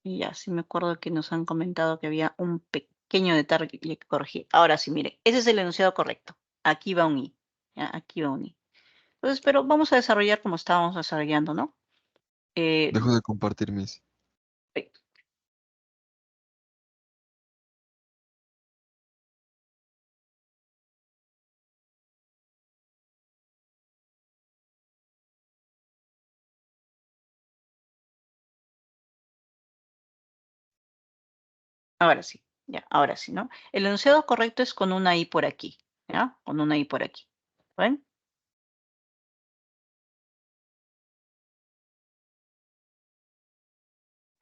Y ya, sí me acuerdo que nos han comentado que había un pequeño detalle que corregir. Ahora sí, mire, ese es el enunciado correcto. Aquí va un I. ¿Ya? Aquí va un I. Entonces, pero vamos a desarrollar como estábamos desarrollando, ¿no? Dejo de compartir, Miss. Perfecto. Ahora sí, ya, ahora sí, ¿no? El enunciado correcto es con una I por aquí, ¿ya? Con una I por aquí. ¿Ven?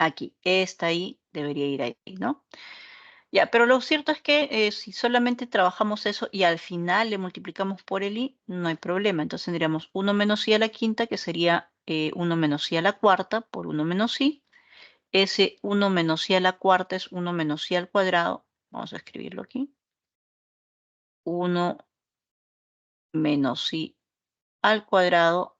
Aquí, esta I debería ir ahí, ¿no? Ya, pero lo cierto es que si solamente trabajamos eso y al final le multiplicamos por el i, no hay problema. Entonces tendríamos 1 menos i a la quinta, que sería 1 menos i a la cuarta por 1 menos i. Ese 1 menos i a la cuarta es 1 menos i al cuadrado. Vamos a escribirlo aquí. 1 menos i al cuadrado,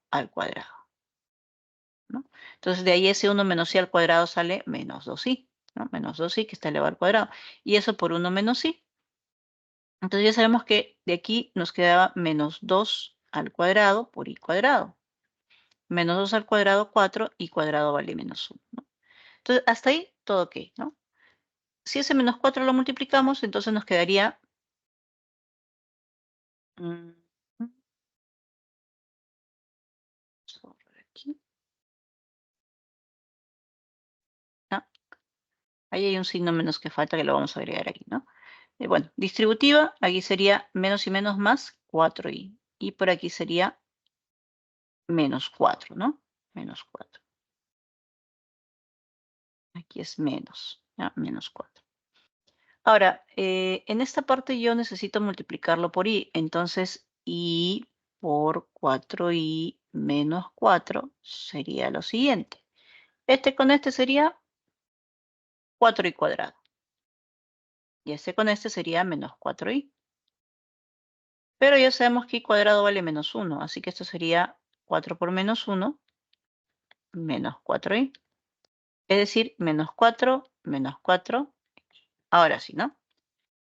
¿no? Entonces de ahí ese 1 menos i al cuadrado sale menos 2i, ¿no? Menos 2i que está elevado al cuadrado. Y eso por 1 menos i. Entonces ya sabemos que de aquí nos quedaba menos 2 al cuadrado por i cuadrado. Menos 2 al cuadrado, 4, i cuadrado vale menos 1, ¿no? Entonces hasta ahí todo ok, ¿no? Si ese menos 4 lo multiplicamos, entonces nos quedaría... aquí. ¿No? Ahí hay un signo menos que falta que lo vamos a agregar aquí, ¿no? Bueno, distributiva, aquí sería menos y menos más 4i. Y por aquí sería menos 4, ¿no? Menos 4. Aquí es menos, ¿ya? Menos 4. Ahora, en esta parte yo necesito multiplicarlo por i. Entonces, i por 4i menos 4 sería lo siguiente. Este con este sería 4i cuadrado. Y este con este sería menos 4i. Pero ya sabemos que i cuadrado vale menos 1. Así que esto sería 4 por menos 1 menos 4i. Es decir, menos 4 menos 4. Ahora sí, ¿no?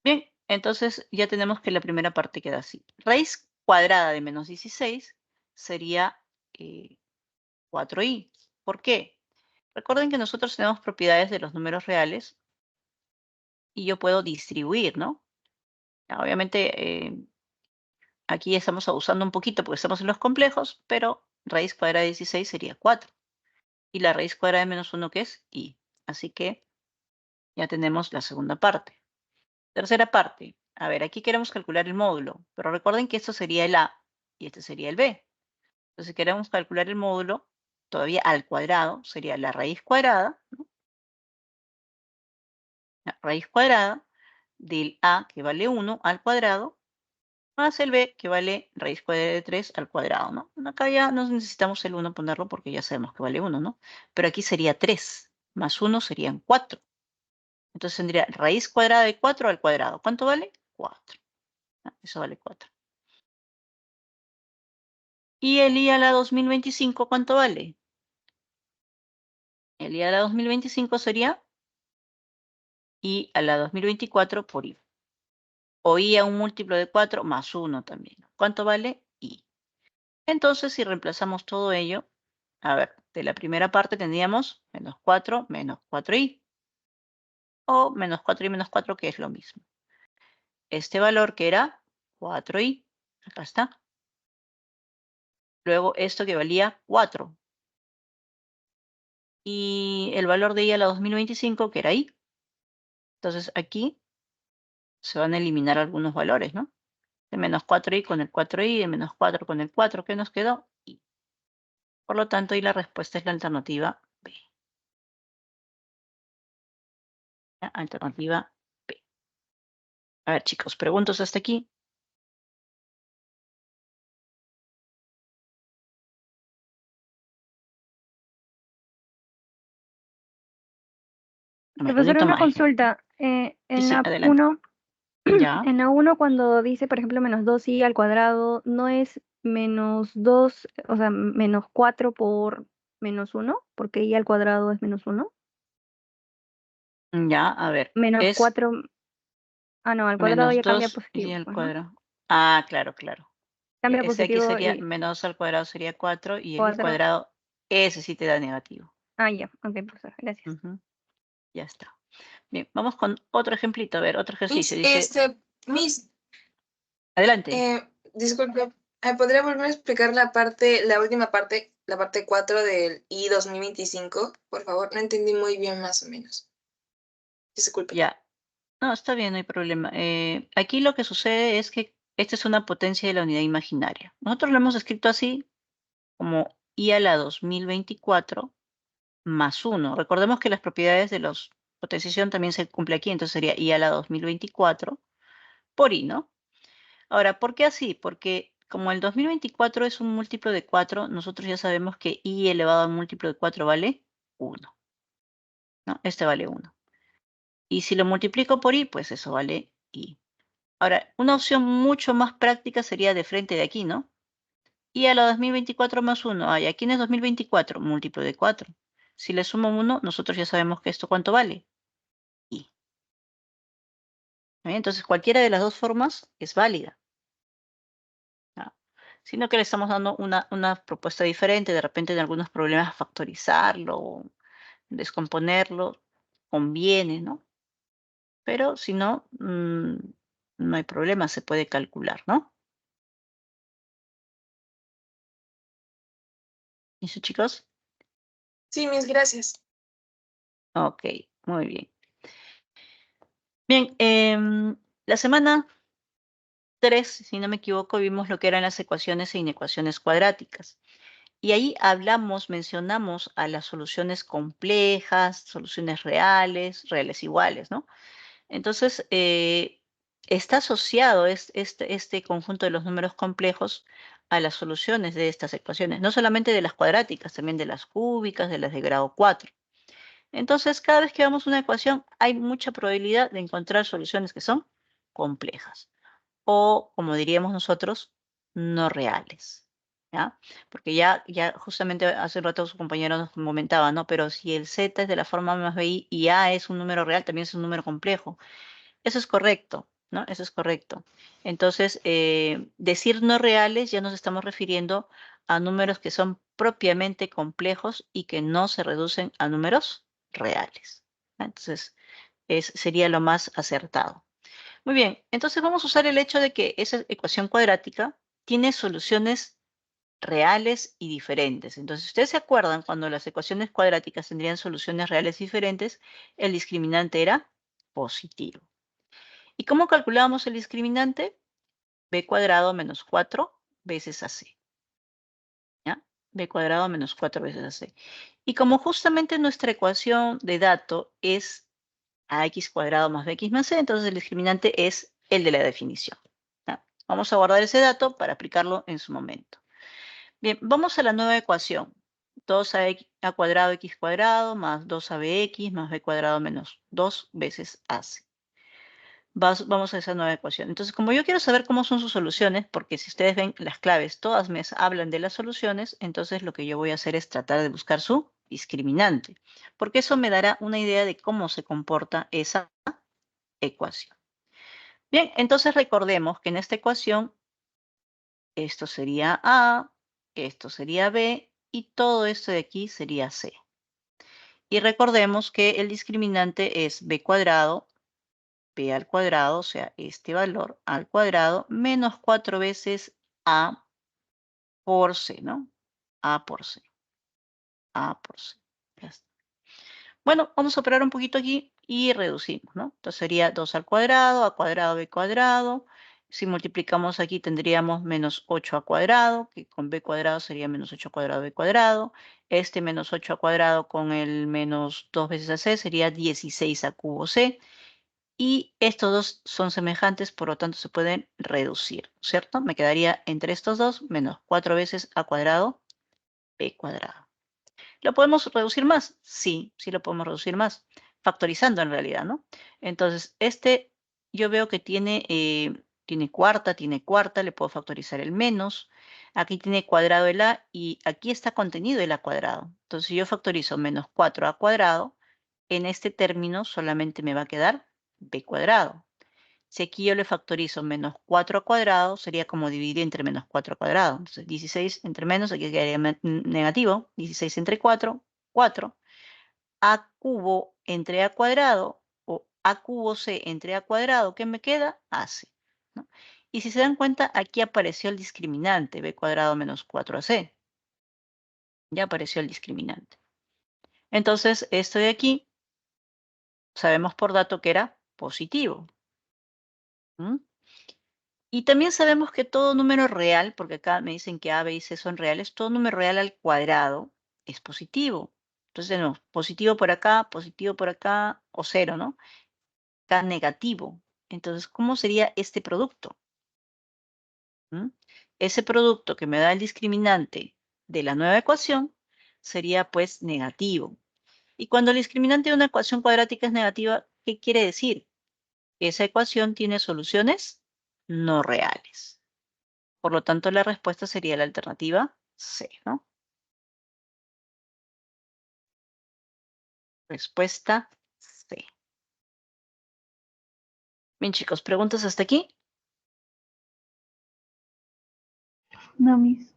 Bien, entonces ya tenemos que la primera parte queda así. Raíz cuadrada de menos 16 sería 4i. ¿Por qué? Recuerden que nosotros tenemos propiedades de los números reales y yo puedo distribuir, ¿no? Obviamente aquí estamos abusando un poquito porque estamos en los complejos, pero raíz cuadrada de 16 sería 4. Y la raíz cuadrada de menos 1, ¿qué es? I. Así que ya tenemos la segunda parte. Tercera parte. A ver, aquí queremos calcular el módulo, pero recuerden que esto sería el A y este sería el B. Entonces, si queremos calcular el módulo, todavía al cuadrado, sería la raíz cuadrada, ¿no? La raíz cuadrada del A, que vale 1, al cuadrado, más el B, que vale raíz cuadrada de 3 al cuadrado, ¿no? Acá ya no necesitamos el 1 ponerlo porque ya sabemos que vale 1, ¿no? Pero aquí sería 3, más 1 serían 4. Entonces tendría raíz cuadrada de 4 al cuadrado. ¿Cuánto vale? 4. Eso vale 4. ¿Y el i a la 2025 cuánto vale? El i a la 2025 sería i a la 2024 por i. O i a un múltiplo de 4 más 1 también. ¿Cuánto vale? I. Entonces, si reemplazamos todo ello, a ver, de la primera parte tendríamos menos 4 menos 4i. O menos 4i menos 4, que es lo mismo. Este valor que era 4i. Acá está. Luego esto que valía 4. Y el valor de i a la 2025, que era i. Entonces aquí se van a eliminar algunos valores, ¿no? El menos 4i con el 4i, el menos 4 con el 4, ¿qué nos quedó? I. Por lo tanto, y la respuesta es la alternativa B. ¿Ya? Alternativa B. A ver, chicos, preguntas hasta aquí. Profesor, una consulta. Sí, En sí, la adelante. 1, Ya. en la 1 cuando dice, por ejemplo, menos 2i al cuadrado, ¿no es menos 2, o sea, menos 4 por menos 1? Porque i al cuadrado es menos 1. Ya, a ver. Menos Es 4, no, al cuadrado menos ya cambia 2 y positivo, al pues, ¿no? cuadrado. Ah, claro, claro. Ya, Cambia ese aquí positivo sería y menos 2 al cuadrado sería 4 y el i al 4. cuadrado, ese sí te da negativo. Ya, ok, profesor, gracias. Ya está. Bien, vamos con otro ejemplito. A ver, otro ejercicio. Dice, Miss, adelante. disculpe, ¿podría volver a explicar la última parte, la parte 4 del I 2025? Por favor, no entendí muy bien más o menos. Disculpe. Ya. No, está bien, no hay problema. Aquí lo que sucede es que esta es una potencia de la unidad imaginaria. Nosotros lo hemos escrito así como i a la 2024 más 1. Recordemos que las propiedades de los potenciación también se cumple aquí, entonces sería I a la 2024 por I, ¿no? Ahora, ¿por qué así? Porque como el 2024 es un múltiplo de 4, nosotros ya sabemos que I elevado al múltiplo de 4 vale 1, ¿no? Este vale 1. Y si lo multiplico por I, pues eso vale I. Ahora, una opción mucho más práctica sería de frente de aquí, ¿no? I a la 2024 más 1. Ay, ¿aquí no es 2024? Múltiplo de 4. Si le sumo 1, nosotros ya sabemos que esto ¿cuánto vale? I. ¿Bien? Entonces, cualquiera de las dos formas es válida. ¿No? Sino que le estamos dando una propuesta diferente. De repente, en algunos problemas, factorizarlo, descomponerlo, conviene, ¿no? Pero si no, no hay problema, se puede calcular, ¿no? ¿Listo, chicos? Sí, mis gracias. Ok, muy bien. Bien, la semana 3, si no me equivoco, vimos lo que eran las ecuaciones e inecuaciones cuadráticas. Y ahí mencionamos a las soluciones complejas, soluciones reales, reales iguales, ¿no? Entonces, está asociado este conjunto de los números complejos a las soluciones de estas ecuaciones, no solamente de las cuadráticas, también de las cúbicas, de las de grado 4. Entonces, cada vez que vemos una ecuación, hay mucha probabilidad de encontrar soluciones que son complejas o, como diríamos nosotros, no reales. ¿Ya? Porque ya justamente hace un rato su compañero nos comentaba, ¿no? Pero si el z es de la forma más BI y a es un número real, también es un número complejo. Eso es correcto, ¿no? Eso es correcto. Entonces, decir no reales ya nos estamos refiriendo a números que son propiamente complejos y que no se reducen a números reales. ¿Ya? Entonces, sería lo más acertado. Muy bien, entonces vamos a usar el hecho de que esa ecuación cuadrática tiene soluciones reales y diferentes. Entonces, si ustedes se acuerdan, cuando las ecuaciones cuadráticas tendrían soluciones reales diferentes, el discriminante era positivo. ¿Y cómo calculábamos el discriminante? B cuadrado menos 4 veces AC. ¿Ya? B cuadrado menos 4 veces AC. Y como justamente nuestra ecuación de dato es AX cuadrado más BX más C, entonces el discriminante es el de la definición. ¿Ya? Vamos a guardar ese dato para aplicarlo en su momento. Bien, vamos a la nueva ecuación. 2a cuadrado x cuadrado más 2abx más b cuadrado menos 2 veces AC. Vamos a esa nueva ecuación. Entonces, como yo quiero saber cómo son sus soluciones, porque si ustedes ven las claves, todas me hablan de las soluciones, entonces lo que yo voy a hacer es tratar de buscar su discriminante, porque eso me dará una idea de cómo se comporta esa ecuación. Bien, entonces recordemos que en esta ecuación esto sería A, esto sería B y todo esto de aquí sería C. Y recordemos que el discriminante es B cuadrado, B al cuadrado, o sea, este valor al cuadrado, menos 4 veces A por C, ¿no? A por C. A por C. Ya está. Bueno, vamos a operar un poquito aquí y reducimos, ¿no? Entonces sería 2 al cuadrado, A cuadrado, B cuadrado. Si multiplicamos aquí tendríamos menos 8 a cuadrado, que con B cuadrado sería menos 8 cuadrado B cuadrado. Este menos 8 a cuadrado con el menos 2 veces a C sería 16 a cubo C. Y estos dos son semejantes, por lo tanto se pueden reducir, ¿cierto? Me quedaría entre estos dos menos 4 veces a cuadrado B cuadrado. ¿Lo podemos reducir más? Sí, sí lo podemos reducir más, factorizando en realidad, ¿no? Entonces, este yo veo que tiene cuarta, le puedo factorizar el menos. Aquí tiene cuadrado el A y aquí está contenido el A cuadrado. Entonces, si yo factorizo menos 4A cuadrado, en este término solamente me va a quedar B cuadrado. Si aquí yo le factorizo menos 4 a cuadrado, sería como dividir entre menos 4 a cuadrado. Entonces, 16 entre menos, aquí quedaría negativo. 16 entre 4, 4. A cubo entre A cuadrado, o A cubo C entre A cuadrado, ¿qué me queda? AC. ¿No? Y si se dan cuenta, aquí apareció el discriminante, B cuadrado menos 4AC. Ya apareció el discriminante. Entonces, esto de aquí, sabemos por dato que era positivo. ¿Mm? Y también sabemos que todo número real, porque acá me dicen que A, B y C son reales, todo número real al cuadrado es positivo. Entonces, de nuevo, positivo por acá, o 0, ¿no? Acá negativo. Entonces, ¿cómo sería este producto? Ese producto que me da el discriminante de la nueva ecuación sería, pues, negativo. Y cuando el discriminante de una ecuación cuadrática es negativa, ¿qué quiere decir? Esa ecuación tiene soluciones no reales. Por lo tanto, la respuesta sería la alternativa C, ¿no? Respuesta C. Bien, chicos, ¿preguntas hasta aquí? No, Miss.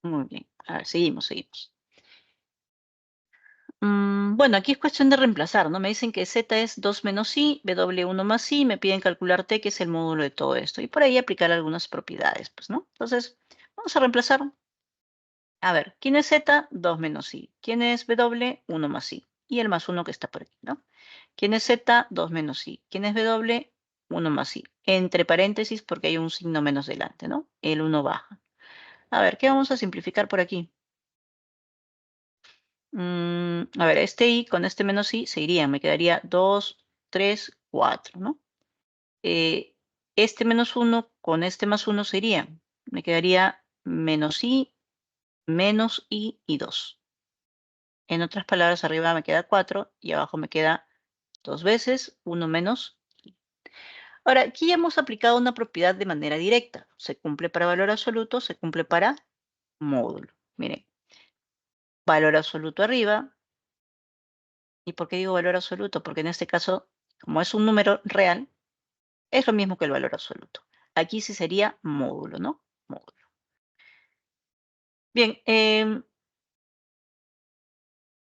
Muy bien. A ver, seguimos. Bueno, aquí es cuestión de reemplazar, ¿no? Me dicen que Z es 2 menos I, W 1 más I, me piden calcular T, que es el módulo de todo esto. Y por ahí aplicar algunas propiedades, pues, ¿no? Entonces, vamos a reemplazar. A ver, ¿quién es Z? 2 menos I. ¿Quién es W? 1 más I. Y el más 1 que está por aquí, ¿no? ¿Quién es Z? 2 menos I. ¿Quién es W? 1 más I. Entre paréntesis, porque hay un signo menos delante, ¿no? El 1 baja. A ver, ¿qué vamos a simplificar por aquí? A ver, este I con este menos I se irían. Me quedaría 2, 3, 4, ¿no? Este menos 1 con este más 1 se irían. Me quedaría menos I y 2. En otras palabras, arriba me queda 4 y abajo me queda 2 veces 1 menos I. Ahora, aquí ya hemos aplicado una propiedad de manera directa. Se cumple para valor absoluto, se cumple para módulo. Miren, valor absoluto arriba. ¿Y por qué digo valor absoluto? Porque en este caso, como es un número real, es lo mismo que el valor absoluto. Aquí sí sería módulo, ¿no? Módulo. Bien,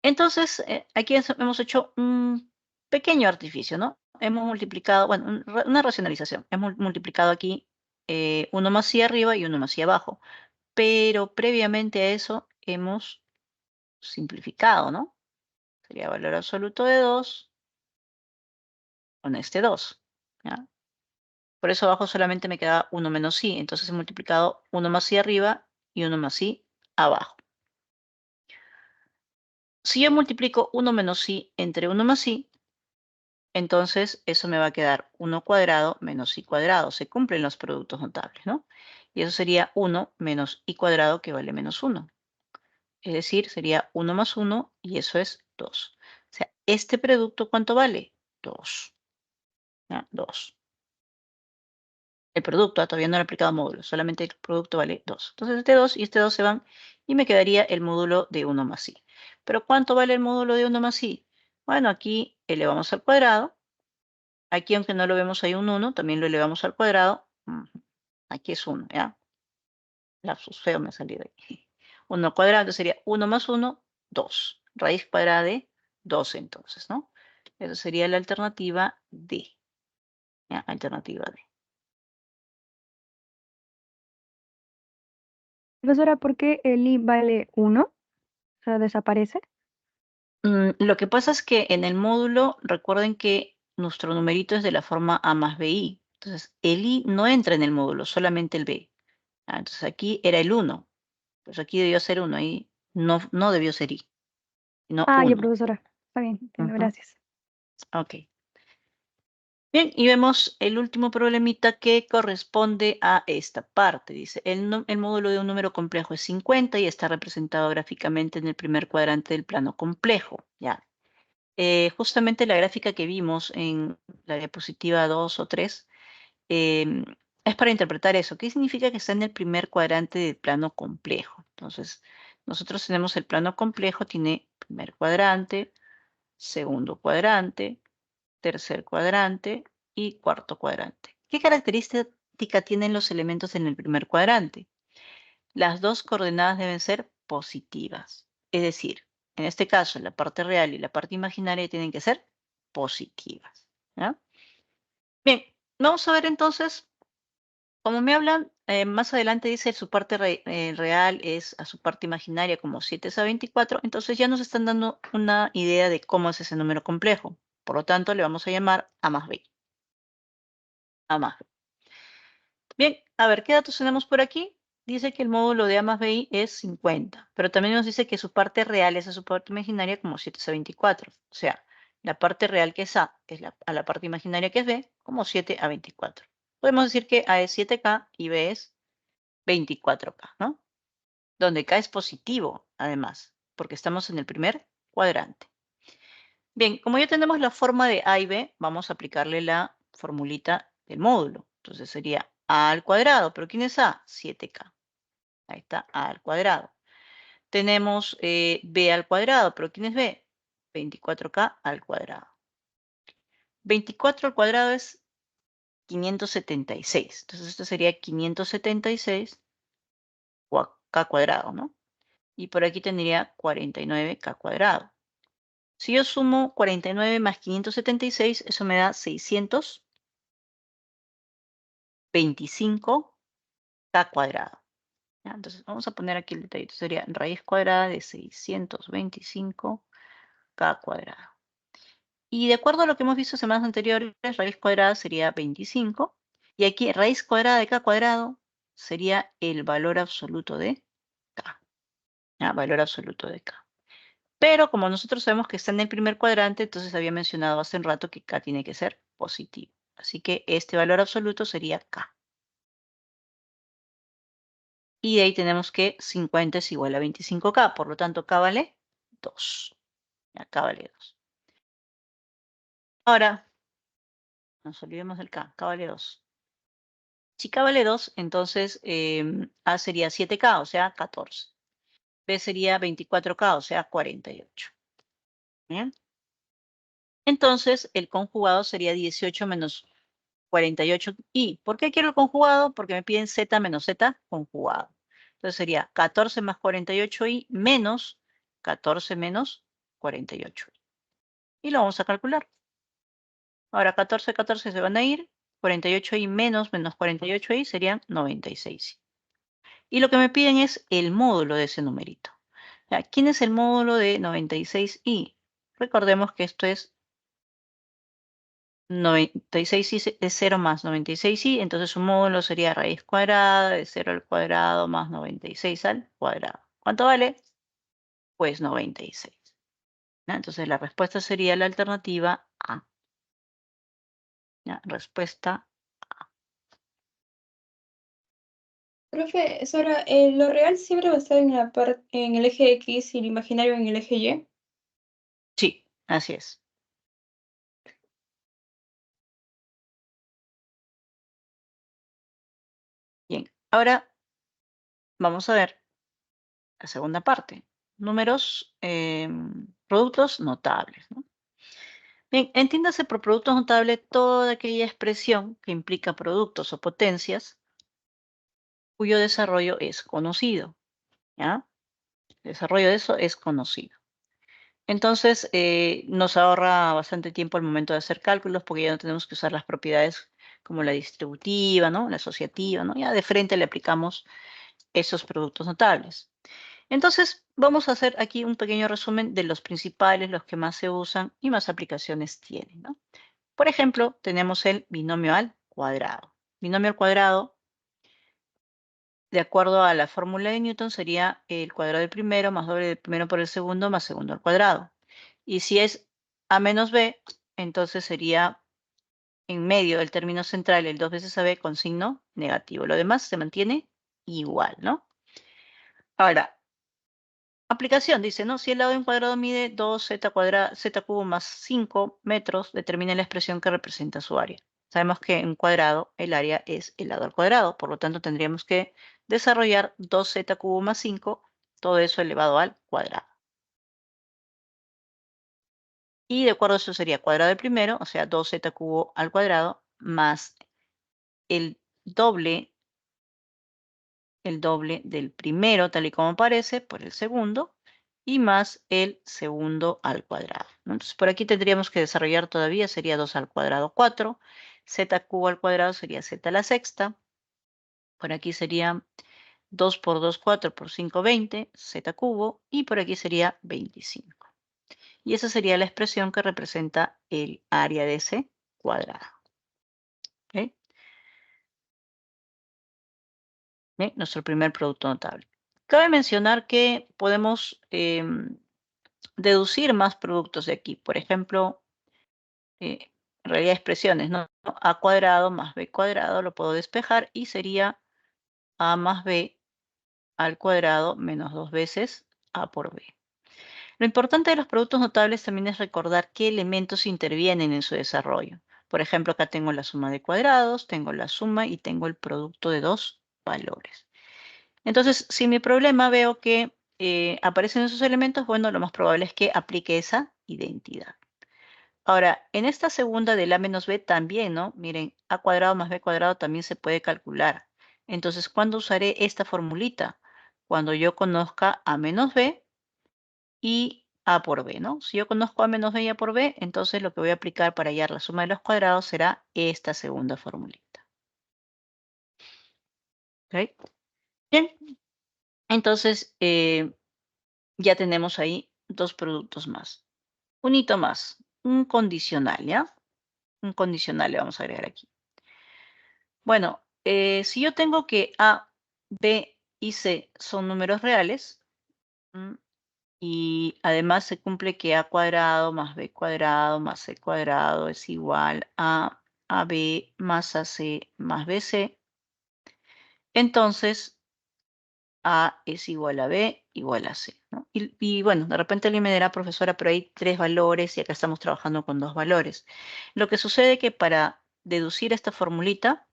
entonces aquí hemos hecho un pequeño artificio, ¿no? Hemos multiplicado, bueno, una racionalización. Hemos multiplicado aquí 1 más i arriba y 1 más i abajo. Pero previamente a eso hemos simplificado, ¿no? Sería valor absoluto de 2 con este 2. ¿Ya? Por eso abajo solamente me queda 1 menos i. Entonces he multiplicado 1 más i arriba y 1 más i abajo. Si yo multiplico 1 menos i entre 1 más i, entonces eso me va a quedar 1 cuadrado menos i cuadrado. Se cumplen los productos notables, ¿no? Y eso sería 1 menos i cuadrado que vale menos 1. Es decir, sería 1 más 1 y eso es 2. O sea, ¿este producto cuánto vale? 2. ¿Ya? 2. El producto, todavía no lo he aplicado módulo, solamente el producto vale 2. Entonces este 2 y este 2 se van y me quedaría el módulo de 1 más i. ¿Pero cuánto vale el módulo de 1 más i? Bueno, aquí elevamos al cuadrado. Aquí, aunque no lo vemos, hay un 1, también lo elevamos al cuadrado. Aquí es 1, ¿ya? Lapsus feo me ha salido aquí. 1 al cuadrado, entonces sería 1 más 1, 2. Raíz cuadrada de 12, entonces, ¿no? Esa sería la alternativa D. ¿Ya? Alternativa D. Profesora, ¿por qué el I vale 1? O sea, desaparece. Lo que pasa es que en el módulo, recuerden que nuestro numerito es de la forma A más BI. Entonces, el I no entra en el módulo, solamente el B. Entonces, aquí era el 1. Pues aquí debió ser 1. Ahí no debió ser I, sino Ah, ya, 1. profesora. Está bien, entiendo, gracias. Ok. Bien, y vemos el último problemita que corresponde a esta parte. Dice, el módulo de un número complejo es 50 y está representado gráficamente en el primer cuadrante del plano complejo. Ya. Justamente la gráfica que vimos en la diapositiva 2 o 3 es para interpretar eso. ¿Qué significa que está en el primer cuadrante del plano complejo? Entonces, nosotros tenemos el plano complejo, tiene primer cuadrante, segundo cuadrante, tercer cuadrante y cuarto cuadrante. ¿Qué característica tienen los elementos en el primer cuadrante? Las dos coordenadas deben ser positivas. Es decir, en este caso, la parte real y la parte imaginaria tienen que ser positivas. ¿Ya? Bien, vamos a ver entonces, como me hablan, más adelante dice su parte real es a su parte imaginaria como 7 es a 24, entonces ya nos están dando una idea de cómo es ese número complejo. Por lo tanto, le vamos a llamar A más B. A más B. Bien, a ver, ¿qué datos tenemos por aquí? dice que el módulo de A más BI es 50, pero también nos dice que su parte real es a su parte imaginaria como 7 a 24. O sea, la parte real que es A es a la parte imaginaria que es B como 7 a 24. Podemos decir que A es 7K y B es 24K, ¿no? Donde K es positivo, además, porque estamos en el primer cuadrante. Bien, como ya tenemos la forma de A y B, vamos a aplicarle la formulita del módulo. Entonces sería A al cuadrado, pero ¿quién es A? 7K. Ahí está, A al cuadrado. Tenemos B al cuadrado, pero ¿quién es B? 24K al cuadrado. 24 al cuadrado es 576. Entonces esto sería 576 K cuadrado, ¿no? Y por aquí tendría 49K cuadrado. Si yo sumo 49 más 576, eso me da 625K cuadrado. ¿Ya? Entonces vamos a poner aquí el detallito. Sería raíz cuadrada de 625K cuadrado. Y de acuerdo a lo que hemos visto semanas anteriores, raíz cuadrada sería 25. Y aquí raíz cuadrada de K cuadrado sería el valor absoluto de K. ¿Ya? Valor absoluto de K. Pero como nosotros sabemos que está en el primer cuadrante, entonces había mencionado hace un rato que K tiene que ser positivo. Así que este valor absoluto sería K. Y de ahí tenemos que 50 es igual a 25K. Por lo tanto, K vale 2. K vale 2. Ahora, nos olvidemos del K. K vale 2. Si K vale 2, entonces A sería 7K, o sea, 14. B sería 24K, o sea, 48. ¿Bien? Entonces, el conjugado sería 18 menos 48i. ¿Por qué quiero el conjugado? Porque me piden z menos z conjugado. Entonces sería 14 más 48i menos 14 menos 48i. Y lo vamos a calcular. Ahora 14, 14 se van a ir. 48i menos 48i serían 96i. Y lo que me piden es el módulo de ese numerito. Ya, ¿quién es el módulo de 96i? Recordemos que esto es 96i es 0 más 96i, entonces su módulo sería raíz cuadrada de 0 al cuadrado más 96 al cuadrado. ¿Cuánto vale? Pues 96. ¿Ya? Entonces la respuesta sería la alternativa A. ¿Ya? Respuesta. Profe, Sara, ¿lo real siempre va a estar en el eje X y lo imaginario en el eje Y? Sí, así es. Bien, ahora vamos a ver la segunda parte. Números, productos notables, ¿no? Bien, entiéndase por productos notables toda aquella expresión que implica productos o potencias cuyo desarrollo es conocido, ¿ya? El desarrollo de eso es conocido. Entonces, nos ahorra bastante tiempo al momento de hacer cálculos porque ya no tenemos que usar las propiedades como la distributiva, ¿no? La asociativa, ¿no? Ya de frente le aplicamos esos productos notables. Entonces, vamos a hacer aquí un pequeño resumen de los principales, los que más se usan y más aplicaciones tienen, ¿no? Por ejemplo, tenemos el binomio al cuadrado. Binomio al cuadrado, de acuerdo a la fórmula de Newton, sería el cuadrado del primero más doble del primero por el segundo más segundo al cuadrado. Y si es a menos b, entonces sería en medio del término central el 2 veces ab con signo negativo. Lo demás se mantiene igual, ¿no? Ahora, aplicación dice, ¿no? Si el lado de un cuadrado mide 2z cubo más 5 metros, determina la expresión que representa su área. Sabemos que en un cuadrado el área es el lado al cuadrado, por lo tanto tendríamos que desarrollar 2z cubo más 5, todo eso elevado al cuadrado. Y de acuerdo a eso sería cuadrado del primero, o sea, 2z cubo al cuadrado, más el doble del primero, tal y como aparece, por el segundo, y más el segundo al cuadrado, ¿no? Entonces, por aquí tendríamos que desarrollar todavía, sería 2 al cuadrado 4, z cubo al cuadrado sería z a la sexta, por aquí sería 2 por 2, 4 por 5, 20, z cubo, y por aquí sería 25. Y esa sería la expresión que representa el área de ese cuadrado. ¿Okay? Bien, nuestro primer producto notable. Cabe mencionar que podemos deducir más productos de aquí. Por ejemplo, en realidad expresiones, ¿no? A cuadrado más b cuadrado lo puedo despejar y sería a más b al cuadrado menos 2 veces a por b. Lo importante de los productos notables también es recordar qué elementos intervienen en su desarrollo. Por ejemplo, acá tengo la suma de cuadrados, tengo la suma y tengo el producto de dos valores. Entonces, si mi problema veo que aparecen esos elementos, bueno, lo más probable es que aplique esa identidad. Ahora, en esta segunda del a menos b también, ¿no? Miren, a cuadrado más b cuadrado también se puede calcular. Entonces, ¿cuándo usaré esta formulita? Cuando yo conozca a menos b y a por b, ¿no? Si yo conozco a menos b y a por b, entonces lo que voy a aplicar para hallar la suma de los cuadrados será esta segunda formulita. ¿Ok? Bien, entonces ya tenemos ahí dos productos más. Un hito más, un condicional, ¿ya? Un condicional le vamos a agregar aquí. Bueno, si yo tengo que A, B y C son números reales, y además se cumple que A cuadrado más B cuadrado más C cuadrado es igual a AB más AC más BC, entonces A es igual a B igual a C, ¿no? Y bueno, de repente alguien me dirá, profesora, pero hay 3 valores y acá estamos trabajando con 2 valores. Lo que sucede es que para deducir esta formulita,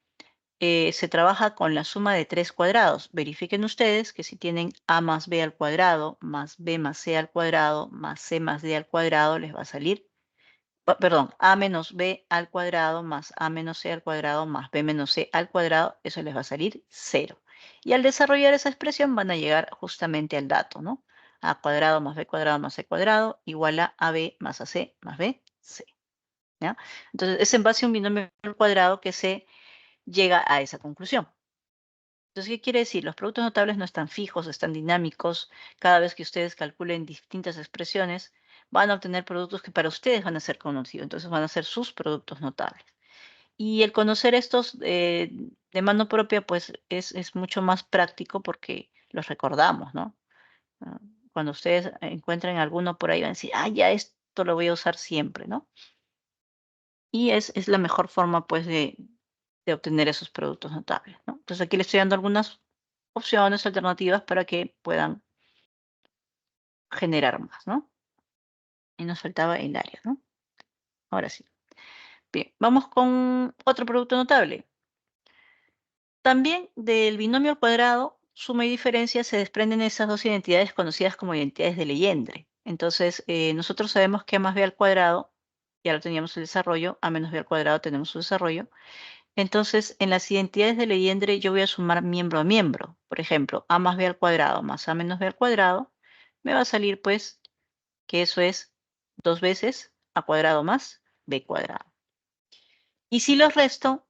se trabaja con la suma de 3 cuadrados. Verifiquen ustedes que si tienen a más b al cuadrado, más b más c al cuadrado, más c más d al cuadrado, les va a salir, perdón, a menos b al cuadrado, más a menos c al cuadrado, más b menos c al cuadrado, eso les va a salir 0. Y al desarrollar esa expresión van a llegar justamente al dato, ¿no? A cuadrado más b cuadrado más c cuadrado igual a ab más ac más b, c. ¿Ya? Entonces, es en base a un binomio al cuadrado que se llega a esa conclusión. Entonces, ¿qué quiere decir? Los productos notables no están fijos, están dinámicos. Cada vez que ustedes calculen distintas expresiones, van a obtener productos que para ustedes van a ser conocidos. Entonces, van a ser sus productos notables. Y el conocer estos de mano propia, pues, es mucho más práctico porque los recordamos, ¿no? Cuando ustedes encuentren alguno por ahí, van a decir, ah, ya esto lo voy a usar siempre, ¿no? Y es la mejor forma, pues, de obtener esos productos notables, ¿no? Entonces aquí les estoy dando algunas opciones alternativas para que puedan generar más, ¿no? Y nos faltaba el área, ¿no? Ahora sí. Bien, vamos con otro producto notable. También del binomio al cuadrado, suma y diferencia, se desprenden esas dos identidades conocidas como identidades de Legendre. Entonces, nosotros sabemos que a más b al cuadrado, ya lo teníamos el desarrollo, a menos b al cuadrado tenemos su desarrollo. Entonces, en las identidades de Legendre yo voy a sumar miembro a miembro. Por ejemplo, a más b al cuadrado más a menos b al cuadrado, me va a salir pues que eso es 2 veces a cuadrado más b cuadrado. Y si los resto,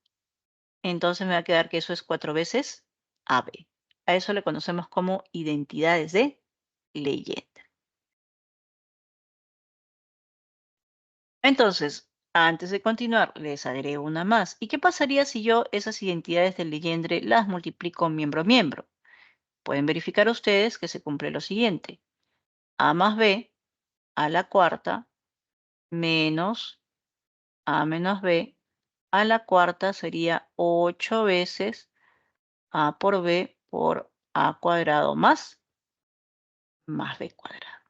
entonces me va a quedar que eso es 4 veces ab. A eso le conocemos como identidades de Legendre. Entonces, antes de continuar, les agrego una más. ¿Y qué pasaría si yo esas identidades de Legendre las multiplico miembro a miembro? Pueden verificar ustedes que se cumple lo siguiente. A más b a la cuarta menos a menos b a la cuarta sería 8 veces a por b por a cuadrado más b cuadrado.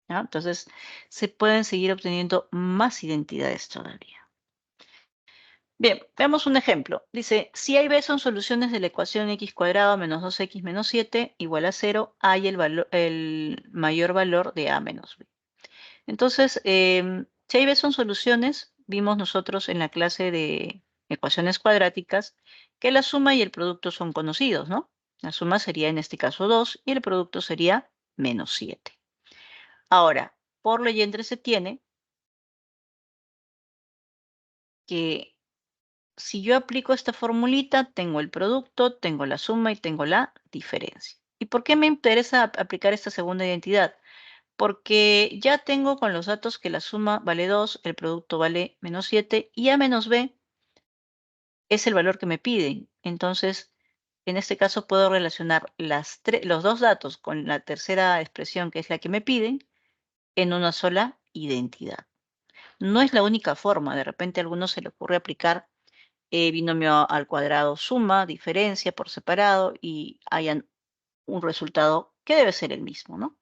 ¿Ya? Entonces, se pueden seguir obteniendo más identidades todavía. Bien, veamos un ejemplo. Dice, si A y B son soluciones de la ecuación x cuadrado menos 2x menos 7 igual a 0, hay el mayor valor de A menos B. Entonces, si A y B son soluciones, vimos nosotros en la clase de ecuaciones cuadráticas que la suma y el producto son conocidos, ¿no? La suma sería en este caso 2 y el producto sería menos 7. Ahora, por Legendre se tiene que si yo aplico esta formulita, tengo el producto, tengo la suma y tengo la diferencia. ¿Y por qué me interesa aplicar esta segunda identidad? Porque ya tengo con los datos que la suma vale 2, el producto vale menos 7 y A menos B es el valor que me piden. Entonces, En este caso puedo relacionar los dos datos con la tercera expresión, que es la que me piden, en una sola identidad. No es la única forma. De repente a algunos se le ocurre aplicar binomio al cuadrado suma, diferencia por separado y hayan un resultado que debe ser el mismo, ¿no?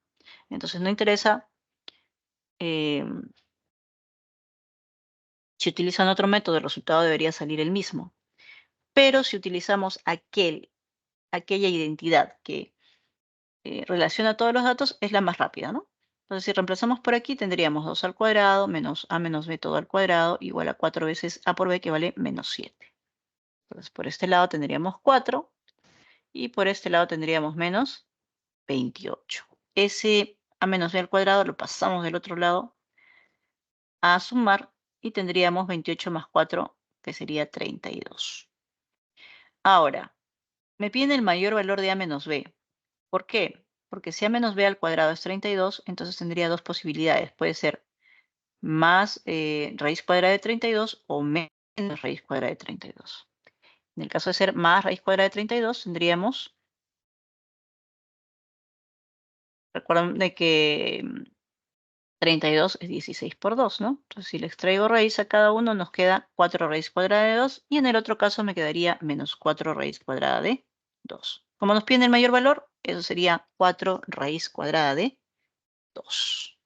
Entonces no interesa si utilizan otro método, el resultado debería salir el mismo. Pero si utilizamos aquella identidad que relaciona todos los datos, es la más rápida, ¿no? Entonces, si reemplazamos por aquí, tendríamos 2 al cuadrado menos a menos b todo al cuadrado igual a 4 veces a por b, que vale menos 7. Entonces, por este lado tendríamos 4 y por este lado tendríamos menos 28. Ese a menos b al cuadrado lo pasamos del otro lado a sumar y tendríamos 28 más 4, que sería 32. Ahora, me piden el mayor valor de a menos b. ¿Por qué? Porque si a menos b al cuadrado es 32, entonces tendría dos posibilidades. Puede ser más raíz cuadrada de 32 o menos raíz cuadrada de 32. En el caso de ser más raíz cuadrada de 32, tendríamos, recuerden de que 32 es 16 por 2, ¿no? Entonces, si le extraigo raíz a cada uno, nos queda 4 raíz cuadrada de 2, y en el otro caso me quedaría menos 4 raíz cuadrada de 2. Como nos piden el mayor valor, eso sería 4 raíz cuadrada de 2.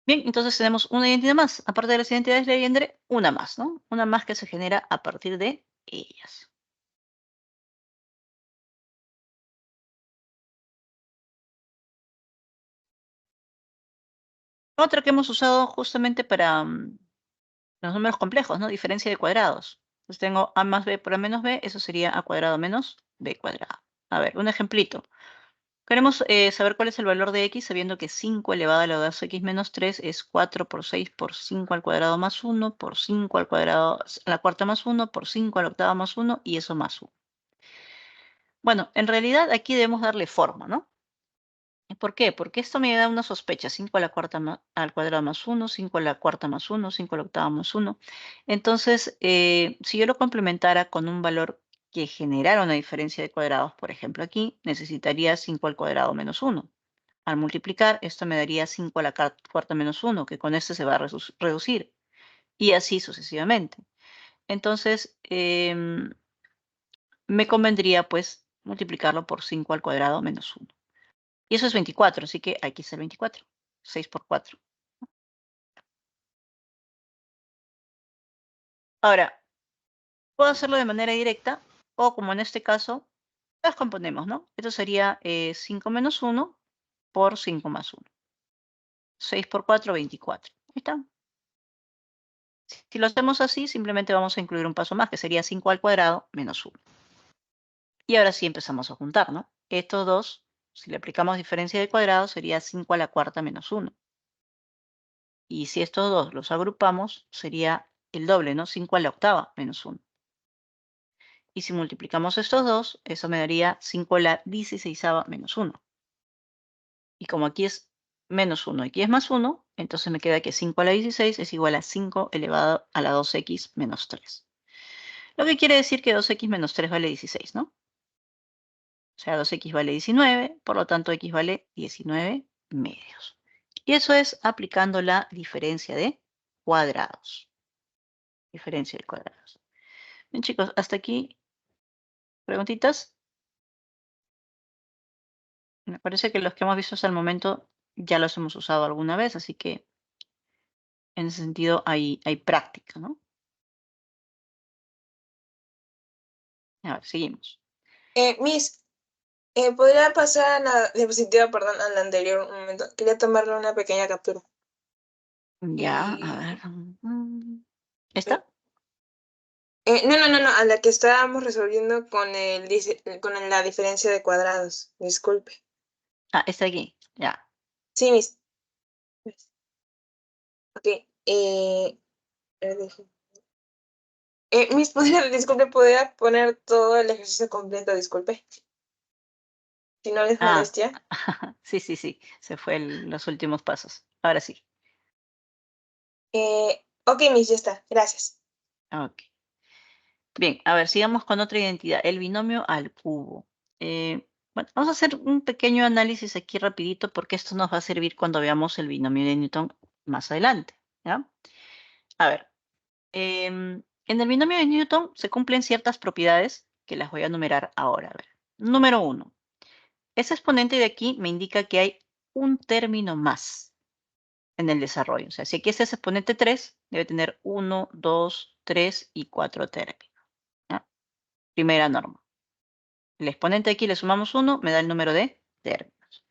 Bien, entonces tenemos una identidad más. Aparte de las identidades de Legendre, una más, ¿no? Una más que se genera a partir de ellas. Otra que hemos usado justamente para los números complejos, ¿no? Diferencia de cuadrados. Entonces tengo a más b por a menos b, eso sería a cuadrado menos b cuadrado. A ver, un ejemplito. Queremos saber cuál es el valor de x, sabiendo que 5 elevado a la 2x menos 3 es 4 por 6 por 5 al cuadrado más 1, por 5 al cuadrado a la cuarta más 1, por 5 a la octava más 1, y eso más 1. Bueno, en realidad aquí debemos darle forma, ¿no? ¿Por qué? Porque esto me da una sospecha. 5 a la cuarta al cuadrado más 1, 5 a la cuarta más 1, 5 a la octava más 1. Entonces, si yo lo complementara con un valor que generara una diferencia de cuadrados, por ejemplo aquí, necesitaría 5 al cuadrado menos 1. Al multiplicar, esto me daría 5 a la cuarta menos 1, que con este se va a reducir. Y así sucesivamente. Entonces, me convendría pues multiplicarlo por 5 al cuadrado menos 1. Y eso es 24, así que aquí está el 24. 6 por 4. Ahora, puedo hacerlo de manera directa o, como en este caso, las componemos, ¿no? Esto sería 5 menos 1 por 5 más 1. 6 por 4, 24. Ahí está. Si lo hacemos así, simplemente vamos a incluir un paso más, que sería 5 al cuadrado menos 1. Y ahora sí empezamos a juntar, ¿no? Estos dos, si le aplicamos diferencia de cuadrado, sería 5 a la cuarta menos 1. Y si estos dos los agrupamos, sería el doble, ¿no? 5 a la octava menos 1. Y si multiplicamos estos dos, eso me daría 5 a la 16ª menos 1. Y como aquí es menos 1 y aquí es más 1, entonces me queda que 5 a la 16 es igual a 5 elevado a la 2x menos 3. Lo que quiere decir que 2x menos 3 vale 16, ¿no? O sea, 2x vale 19, por lo tanto x vale 19 medios. Y eso es aplicando la diferencia de cuadrados. Diferencia de cuadrados. Bien, chicos, hasta aquí. ¿Preguntitas? Me parece que los que hemos visto hasta el momento ya los hemos usado alguna vez, así que en ese sentido hay práctica, ¿no? A ver, seguimos. Miss, ¿podría pasar a la diapositiva, perdón, a la anterior un momento? Quería tomarle una pequeña captura. Ya, a ver. ¿Esta? No, a la que estábamos resolviendo con la diferencia de cuadrados. Disculpe. Ah, esta de aquí, ya. Sí, Miss. Ok. Miss, disculpe, ¿podría poner todo el ejercicio completo? Disculpe. Si no les molestia. Sí, se fue los últimos pasos. Ahora sí. Ok, Miss, ya está. Gracias. Ok. Bien, a ver, sigamos con otra identidad, el binomio al cubo. Bueno, vamos a hacer un pequeño análisis aquí rapidito porque esto nos va a servir cuando veamos el binomio de Newton más adelante, ¿ya? A ver, en el binomio de Newton se cumplen ciertas propiedades que las voy a enumerar ahora. A ver, número 1. Ese exponente de aquí me indica que hay un término más en el desarrollo. O sea, si aquí es ese exponente 3, debe tener 1, 2, 3 y 4 términos, ¿ya? Primera norma. El exponente de aquí le sumamos 1, me da el número de términos.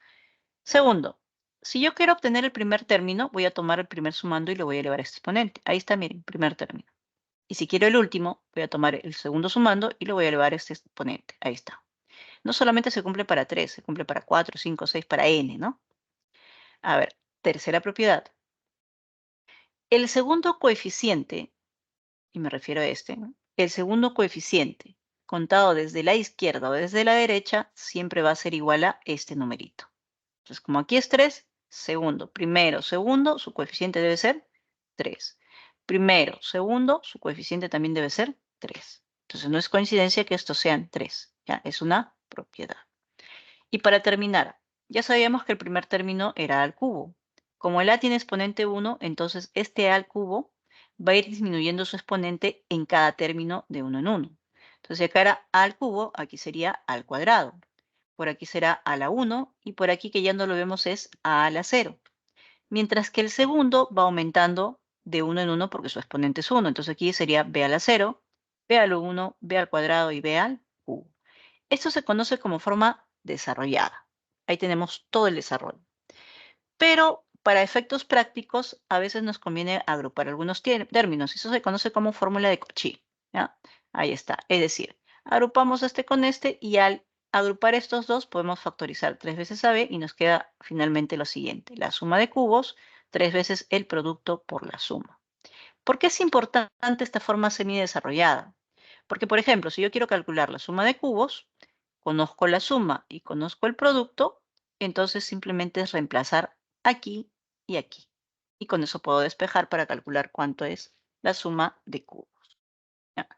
Segundo, si yo quiero obtener el primer término, voy a tomar el primer sumando y lo voy a elevar a este exponente. Ahí está, miren, primer término. Y si quiero el último, voy a tomar el segundo sumando y lo voy a elevar a este exponente. Ahí está. No solamente se cumple para 3, se cumple para 4, 5, 6, para n, ¿no? A ver, tercera propiedad. El segundo coeficiente, y me refiero a este, ¿no? El segundo coeficiente, contado desde la izquierda o desde la derecha, siempre va a ser igual a este numerito. Entonces, como aquí es 3, segundo, primero, segundo, su coeficiente debe ser 3. Primero, segundo, su coeficiente también debe ser 3. Entonces, no es coincidencia que estos sean 3. ¿Ya? Es una propiedad. Y para terminar, ya sabíamos que el primer término era a al cubo. Como el a tiene exponente 1, entonces este a al cubo va a ir disminuyendo su exponente en cada término de 1 en 1. Entonces, si acá era a al cubo, aquí sería a al cuadrado. Por aquí será a la 1 y por aquí que ya no lo vemos es a la 0. Mientras que el segundo va aumentando de 1 en 1 porque su exponente es 1. Entonces aquí sería b a la 0, b al 1, b al cuadrado y b al cubo. Esto se conoce como forma desarrollada. Ahí tenemos todo el desarrollo. Pero para efectos prácticos, a veces nos conviene agrupar algunos términos. Eso se conoce como fórmula de Cauchy, ¿ya? Ahí está. Es decir, agrupamos este con este y al agrupar estos dos podemos factorizar 3 veces a b y nos queda finalmente lo siguiente. La suma de cubos, 3 veces el producto por la suma. ¿Por qué es importante esta forma semidesarrollada? Porque, por ejemplo, si yo quiero calcular la suma de cubos, conozco la suma y conozco el producto, entonces simplemente es reemplazar aquí y aquí. Y con eso puedo despejar para calcular cuánto es la suma de cubos. ¿Ya?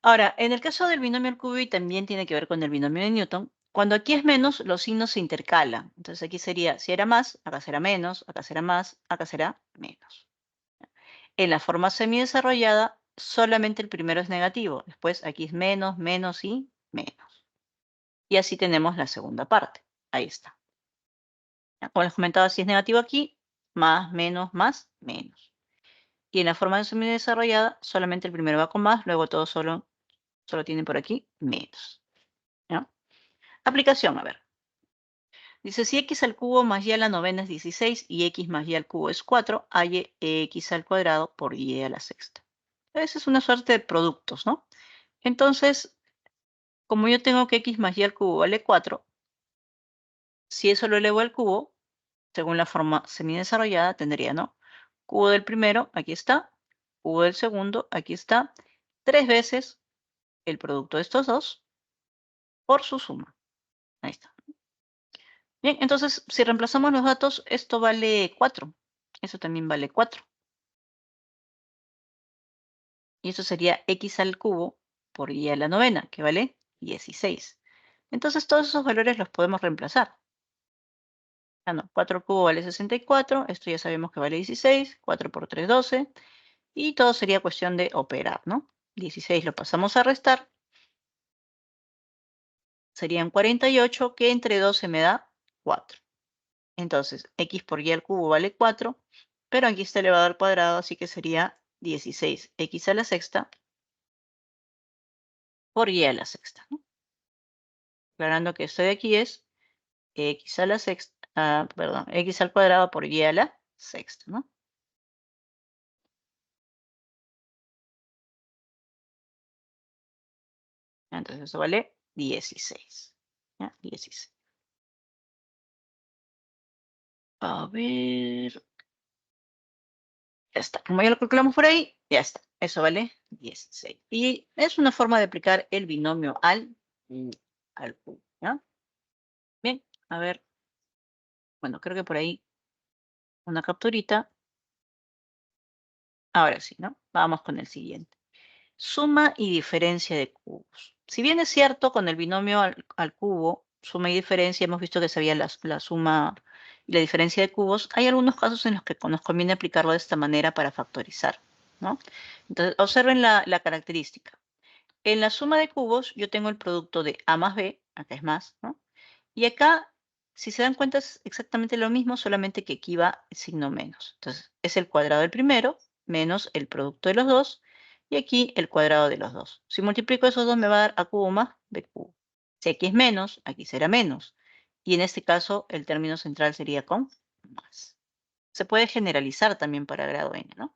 Ahora, en el caso del binomio al cubo, y también tiene que ver con el binomio de Newton, cuando aquí es menos, los signos se intercalan. Entonces aquí sería, si era más, acá será menos, acá será más, acá será menos. En la forma semidesarrollada, solamente el primero es negativo. Después aquí es menos, menos y menos. Y así tenemos la segunda parte. Ahí está. Como les comentaba, si es negativo aquí, más, menos, menos. Y en la forma semidesarrollada, solamente el primero va con más, luego todo solo tienen por aquí menos. ¿Ya? Aplicación, a ver. Dice, si x al cubo más y a la novena es 16 y x más y al cubo es 4, hay x al cuadrado por y a la sexta. Esa es una suerte de productos, ¿no? Entonces, como yo tengo que x más y al cubo vale 4, si eso lo elevo al cubo, según la forma semidesarrollada, tendría, ¿no? Cubo del primero, aquí está. Cubo del segundo, aquí está. 3 veces el producto de estos dos por su suma. Ahí está. Bien, entonces, si reemplazamos los datos, esto vale 4. Eso también vale 4. Y eso sería x al cubo por y a la novena, que vale 16. Entonces, todos esos valores los podemos reemplazar. Ah, no, 4 al cubo vale 64. Esto ya sabemos que vale 16. 4 por 3, 12. Y todo sería cuestión de operar, ¿no? 16 lo pasamos a restar. Serían 48, que entre 12 me da 4. Entonces, x por y al cubo vale 4, pero aquí está elevado al cuadrado, así que sería 16x a la sexta por y a la sexta, ¿no? Aclarando que esto de aquí es x a la sexta, perdón, x al cuadrado por y a la sexta, ¿no? Entonces eso vale 16. ¿Ya? 16. A ver. Ya está. Como ya lo calculamos por ahí, ya está. Eso vale 16. Y es una forma de aplicar el binomio al cubo, ¿ya? Bien, a ver. Bueno, creo que por ahí una capturita. Ahora sí, ¿no? Vamos con el siguiente. Suma y diferencia de cubos. Si bien es cierto, con el binomio al cubo, suma y diferencia, hemos visto que sabía la suma y la diferencia de cubos, hay algunos casos en los que nos conviene aplicarlo de esta manera para factorizar, ¿no? Entonces, observen la característica. En la suma de cubos, yo tengo el producto de A más B, acá es más, ¿no? Y acá, si se dan cuenta, es exactamente lo mismo, solamente que aquí va el signo menos. Entonces, es el cuadrado del primero menos el producto de los dos, y aquí el cuadrado de los dos. Si multiplico esos dos, me va a dar A cubo más B cubo. Si aquí es menos, aquí será menos. Y en este caso, el término central sería con más. Se puede generalizar también para grado n, ¿no?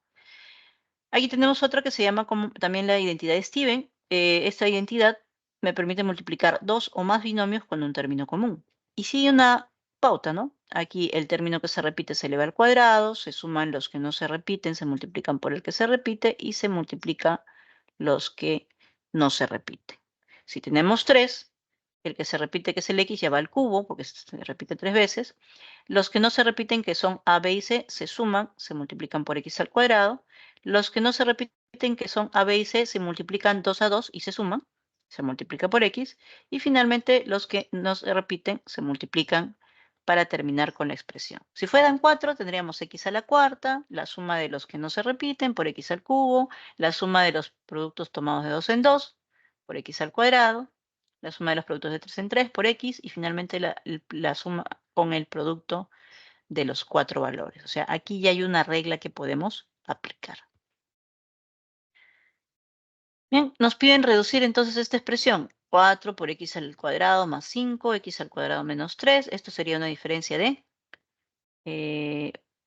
Aquí tenemos otra que se llama como también la identidad de Steven. Esta identidad me permite multiplicar dos o más binomios con un término común. Y sigue una pauta, ¿no? Aquí el término que se repite se eleva al cuadrado, se suman los que no se repiten, se multiplican por el que se repite y se multiplica los que no se repiten. Si tenemos 3, el que se repite, que es el x, ya va al cubo, porque se repite 3 veces. Los que no se repiten, que son a, b y c, se suman, se multiplican por x al cuadrado. Los que no se repiten, que son a, b y c, se multiplican 2 a 2 y se suman, se multiplica por x. Y finalmente, los que no se repiten, se multiplican para terminar con la expresión. Si fueran 4, tendríamos x a la cuarta, la suma de los que no se repiten por x al cubo, la suma de los productos tomados de 2 en 2 por x al cuadrado, la suma de los productos de 3 en 3 por x, y finalmente la suma con el producto de los 4 valores. O sea, aquí ya hay una regla que podemos aplicar. Bien, nos piden reducir entonces esta expresión. 4 por x al cuadrado más 5, x al cuadrado menos 3. Esto sería una diferencia de,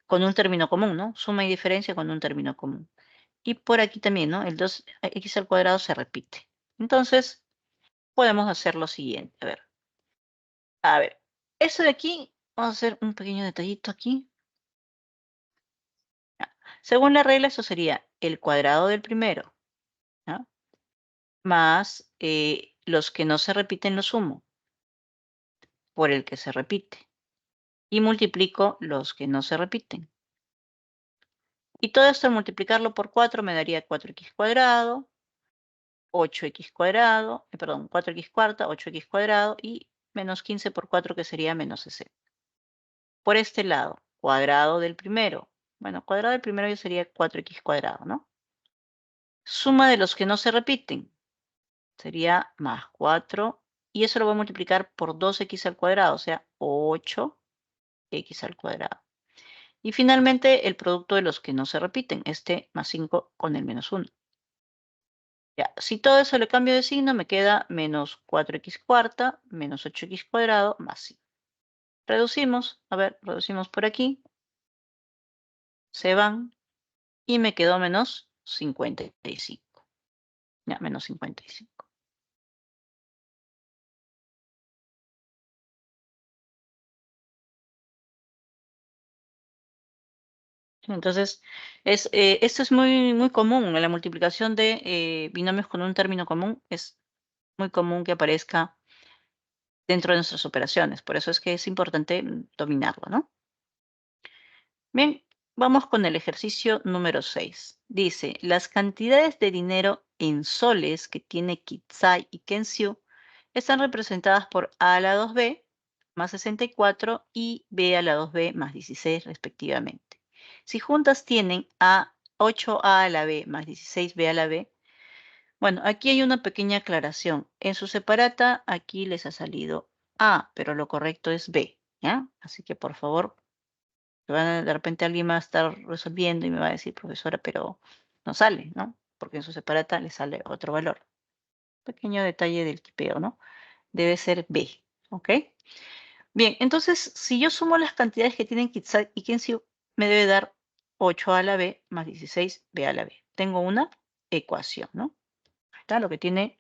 con un término común, ¿no? Suma y diferencia con un término común. Y por aquí también, ¿no? El 2x al cuadrado se repite. Entonces, podemos hacer lo siguiente. A ver, eso de aquí, vamos a hacer un pequeño detallito aquí. Según la regla, eso sería el cuadrado del primero, ¿no? Más los que no se repiten lo sumo por el que se repite. Y multiplico los que no se repiten. Y todo esto al multiplicarlo por 4 me daría 4x cuadrado, 8x cuadrado, perdón, 4x cuarta, 8x cuadrado y menos 15 por 4 que sería menos 60. Por este lado, cuadrado del primero. Bueno, cuadrado del primero ya sería 4x cuadrado, ¿no? Suma de los que no se repiten. Sería más 4. Y eso lo voy a multiplicar por 2x al cuadrado, o sea, 8x al cuadrado. Y finalmente el producto de los que no se repiten, este más 5 con el menos 1. Ya, si todo eso le cambio de signo, me queda menos 4x cuarta, menos 8x cuadrado, más 5. Reducimos, a ver, reducimos por aquí. Se van y me quedó menos 55. Ya, menos 55. Entonces, esto es muy común. En la multiplicación de binomios con un término común es muy común que aparezca dentro de nuestras operaciones. Por eso es que es importante dominarlo, ¿no? Bien, vamos con el ejercicio número 6. Dice, las cantidades de dinero en soles que tiene Kitsai y Kensyu están representadas por A a la 2b más 64 y B a la 2b más 16 respectivamente. Si juntas tienen a 8a a la b más 16b a la b, bueno, aquí hay una pequeña aclaración. En su separata aquí les ha salido A, pero lo correcto es B, ¿ya? Así que por favor, de repente alguien va a estar resolviendo y me va a decir, profesora, pero no sale, ¿no? Porque en su separata le sale otro valor. Pequeño detalle del tipeo, ¿no? Debe ser B, ¿ok? Bien, entonces, si yo sumo las cantidades que tienen Kitsai y Kensyu, me debe dar 8 a la B más 16B a la B. Tengo una ecuación, ¿no? Ahí está lo que tiene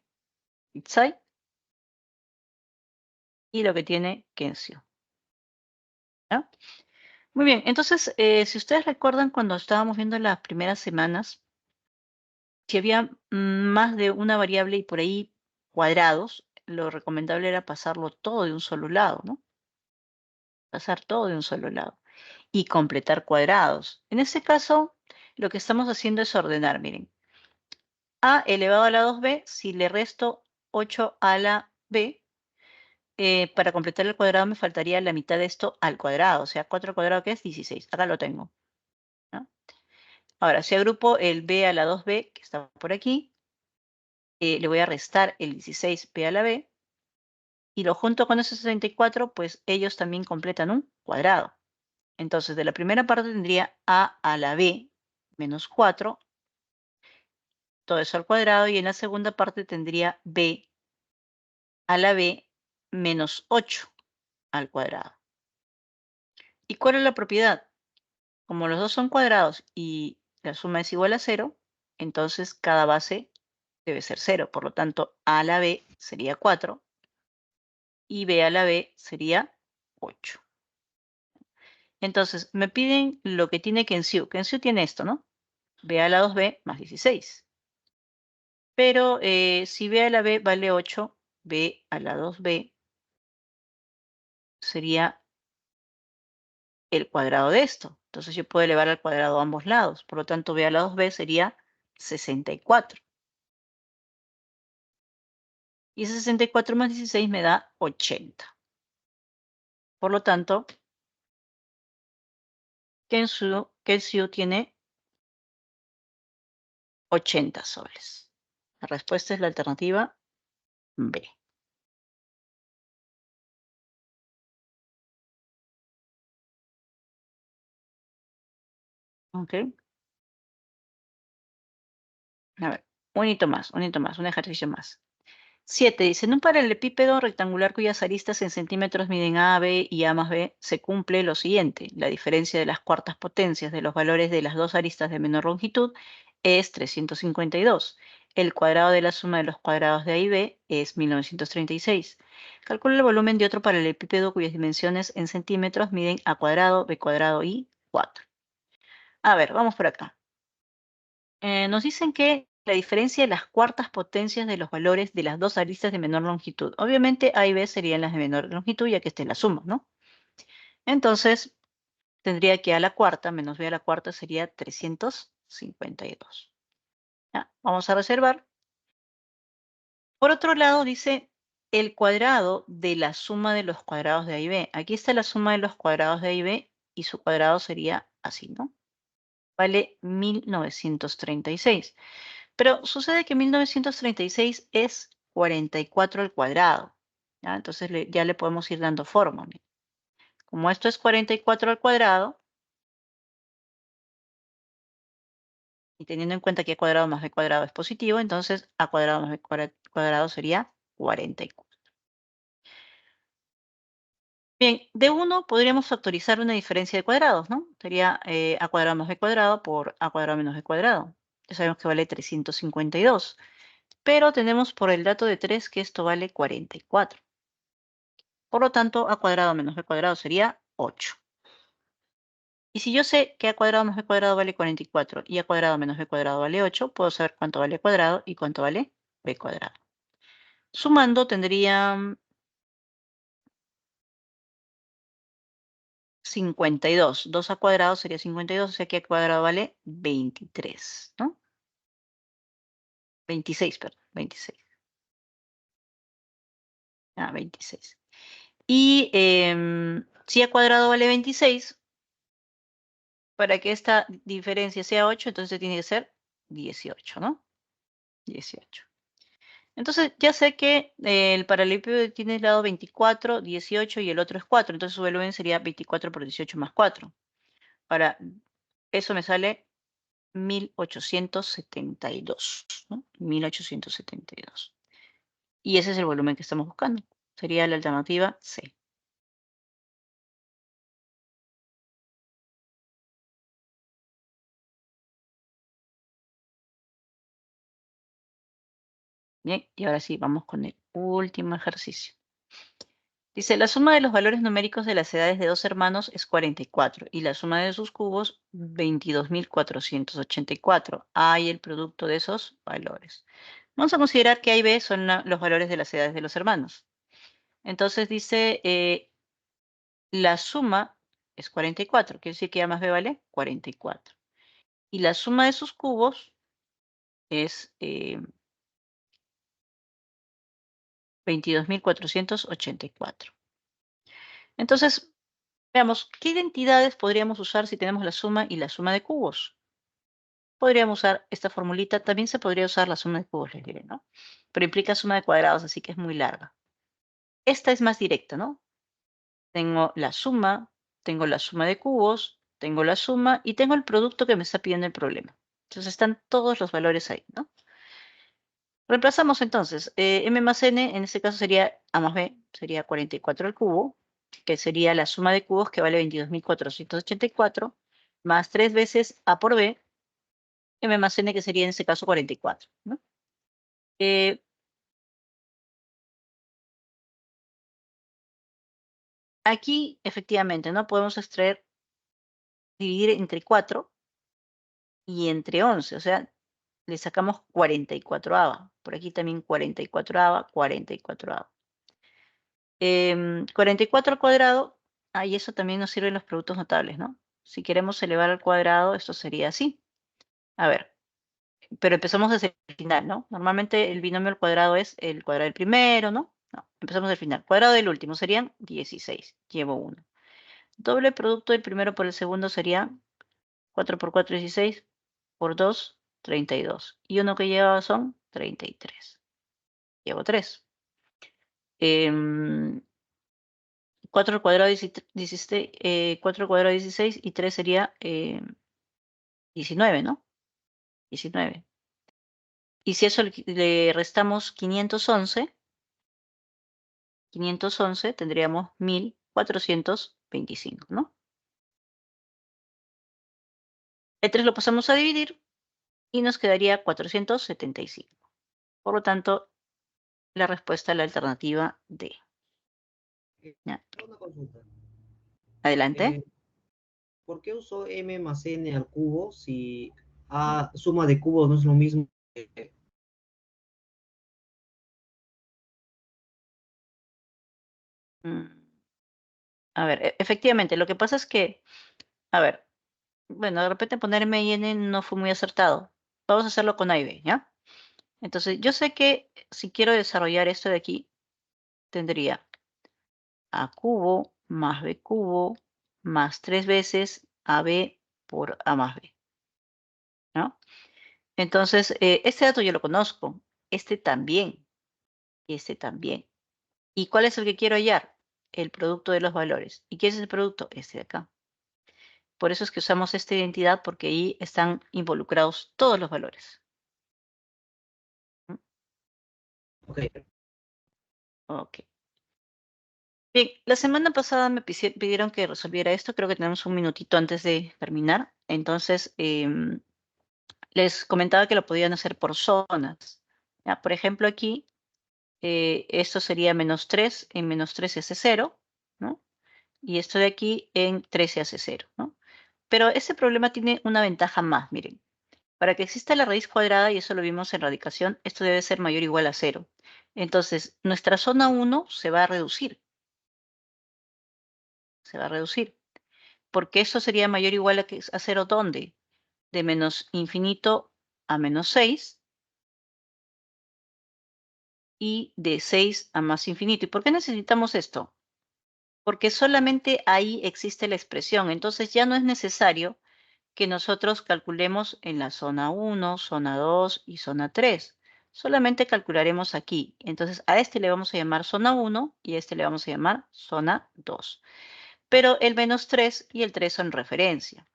Kitsai y lo que tiene Kensyu. ¿Ya? Muy bien, entonces, si ustedes recuerdan cuando estábamos viendo las primeras semanas, si había más de una variable y por ahí cuadrados, lo recomendable era pasarlo todo de un solo lado, ¿no? Pasar todo de un solo lado y completar cuadrados. En este caso, lo que estamos haciendo es ordenar, miren. A elevado a la 2b, si le resto 8 a la b, para completar el cuadrado me faltaría la mitad de esto al cuadrado. O sea, 4 al cuadrado, ¿qué es? 16. Acá lo tengo, ¿no? Ahora, si agrupo el b a la 2b, que está por aquí, le voy a restar el 16b a la b, y lo junto con ese 64, pues ellos también completan un cuadrado. Entonces, de la primera parte tendría a la b menos 4, todo eso al cuadrado, y en la segunda parte tendría b a la b menos 8 al cuadrado. ¿Y cuál es la propiedad? Como los dos son cuadrados y la suma es igual a 0, entonces cada base debe ser 0. Por lo tanto, a a la b sería 4 y b a la b sería 8. Entonces, me piden lo que tiene Kensiu. Kensiu tiene esto, ¿no? B a la 2b más 16. Pero si b a la b vale 8, b a la 2b sería el cuadrado de esto. Entonces yo puedo elevar al cuadrado a ambos lados. Por lo tanto, b a la 2b sería 64. Y ese 64 más 16 me da 80. Por lo tanto, Kensiu tiene 80 soles. La respuesta es la alternativa B. ¿Ok? A ver, un hito más, un ejercicio más. 7 dice, en un paralelepípedo rectangular cuyas aristas en centímetros miden A, B y A más B, se cumple lo siguiente. La diferencia de las cuartas potencias de los valores de las dos aristas de menor longitud es 352. El cuadrado de la suma de los cuadrados de A y B es 1936. Calcula el volumen de otro paralelepípedo cuyas dimensiones en centímetros miden A cuadrado, B cuadrado y 4. A ver, vamos por acá. Nos dicen que la diferencia de las cuartas potencias de los valores de las dos aristas de menor longitud. Obviamente A y B serían las de menor longitud, ya que esta es la suma, ¿no? Entonces, tendría que A a la cuarta menos B a la cuarta sería 352. ¿Ya? Vamos a reservar. Por otro lado, dice el cuadrado de la suma de los cuadrados de A y B. Aquí está la suma de los cuadrados de A y B y su cuadrado sería así, ¿no? Vale 1936. Pero sucede que 1936 es 44 al cuadrado. ¿Ya? Entonces ya le podemos ir dando forma. Mira. Como esto es 44 al cuadrado, y teniendo en cuenta que a cuadrado más b cuadrado es positivo, entonces a cuadrado más b cuadrado sería 44. Bien, de 1 podríamos factorizar una diferencia de cuadrados, ¿no? Sería a cuadrado más b cuadrado por a cuadrado menos b cuadrado. Ya sabemos que vale 352. Pero tenemos por el dato de 3 que esto vale 44. Por lo tanto, a cuadrado menos b cuadrado sería 8. Y si yo sé que a cuadrado más b cuadrado vale 44 y a cuadrado menos b cuadrado vale 8, puedo saber cuánto vale a cuadrado y cuánto vale b cuadrado. Sumando tendría 52. 2 a cuadrado sería 52, o sea que a cuadrado vale 23, ¿no? 26, perdón, 26. 26. Y si a cuadrado vale 26, para que esta diferencia sea 8, entonces tiene que ser 18, ¿no? 18. Entonces ya sé que el paralelepípedo tiene el lado 24, 18 y el otro es 4. Entonces su volumen sería 24 por 18 más 4. Ahora, eso me sale 1872, ¿no? 1872. Y ese es el volumen que estamos buscando. Sería la alternativa C. Bien, y ahora sí, vamos con el último ejercicio. Dice, la suma de los valores numéricos de las edades de dos hermanos es 44 y la suma de sus cubos 22.484. A y el producto de esos valores. Vamos a considerar que A y B son los valores de las edades de los hermanos. Entonces dice, la suma es 44, quiere decir que A más B vale 44. Y la suma de sus cubos es 22.484. Entonces, veamos, ¿qué identidades podríamos usar si tenemos la suma y la suma de cubos? Podríamos usar esta formulita, también se podría usar la suma de cubos, les diré, ¿no? Pero implica suma de cuadrados, así que es muy larga. Esta es más directa, ¿no? Tengo la suma de cubos, tengo la suma y tengo el producto que me está pidiendo el problema. Entonces están todos los valores ahí, ¿no? Reemplazamos entonces, m más n, en este caso sería a más b, sería 44 al cubo, que sería la suma de cubos que vale 22.484, más 3 veces a por b, m más n, que sería en este caso 44, ¿no? Aquí, efectivamente, ¿no? Podemos extraer, dividir entre 4 y entre 11, o sea, le sacamos 44ava. Por aquí también 44ava, 44ava. 44 al cuadrado, y eso también nos sirven los productos notables, ¿no? Si queremos elevar al cuadrado, esto sería así. A ver, pero empezamos desde el final, ¿no? Normalmente el binomio al cuadrado es el cuadrado del primero, ¿no? No, empezamos del final. Cuadrado del último serían 16, llevo 1. Doble producto del primero por el segundo sería 4 por 4, 16, por 2, 32. Y uno que llevaba son 33. Llevo 3. 4 al cuadrado 16, 4 al cuadrado 16 y 3 sería 19, ¿no? 19. Y si eso le restamos 511, tendríamos 1425, ¿no? El 3 lo pasamos a dividir y nos quedaría 475. Por lo tanto, la respuesta es la alternativa D. ¿Ya? Una consulta. Adelante. ¿Por qué usó m más n al cubo si suma de cubos no es lo mismo? A ver, efectivamente, lo que pasa es que, a ver, bueno, de repente poner M y N no fue muy acertado. Vamos a hacerlo con A y B, ¿ya? Entonces, yo sé que si quiero desarrollar esto de aquí, tendría A cubo más B cubo más 3 veces AB por A más B, ¿no? Entonces, este dato yo lo conozco, este también, y este también. ¿Y cuál es el que quiero hallar? El producto de los valores. ¿Y qué es el producto? Este de acá. Por eso es que usamos esta identidad, porque ahí están involucrados todos los valores. Ok. Ok. Bien, la semana pasada me pidieron que resolviera esto. Creo que tenemos un minutito antes de terminar. Entonces, les comentaba que lo podían hacer por zonas. ¿Ya? Por ejemplo, aquí, esto sería menos 3, en menos 13 hace 0, ¿no? Y esto de aquí en 13 hace 0, ¿no? Pero ese problema tiene una ventaja más, miren. Para que exista la raíz cuadrada, y eso lo vimos en radicación, esto debe ser mayor o igual a 0. Entonces, nuestra zona 1 se va a reducir. Se va a reducir. Porque esto sería mayor o igual a 0, ¿dónde? De menos infinito a menos 6 y de 6 a más infinito. ¿Y por qué necesitamos esto? Porque solamente ahí existe la expresión. Entonces ya no es necesario que nosotros calculemos en la zona 1, zona 2 y zona 3. Solamente calcularemos aquí. Entonces a este le vamos a llamar zona 1 y a este le vamos a llamar zona 2. Pero el menos 3 y el 3 son referencia.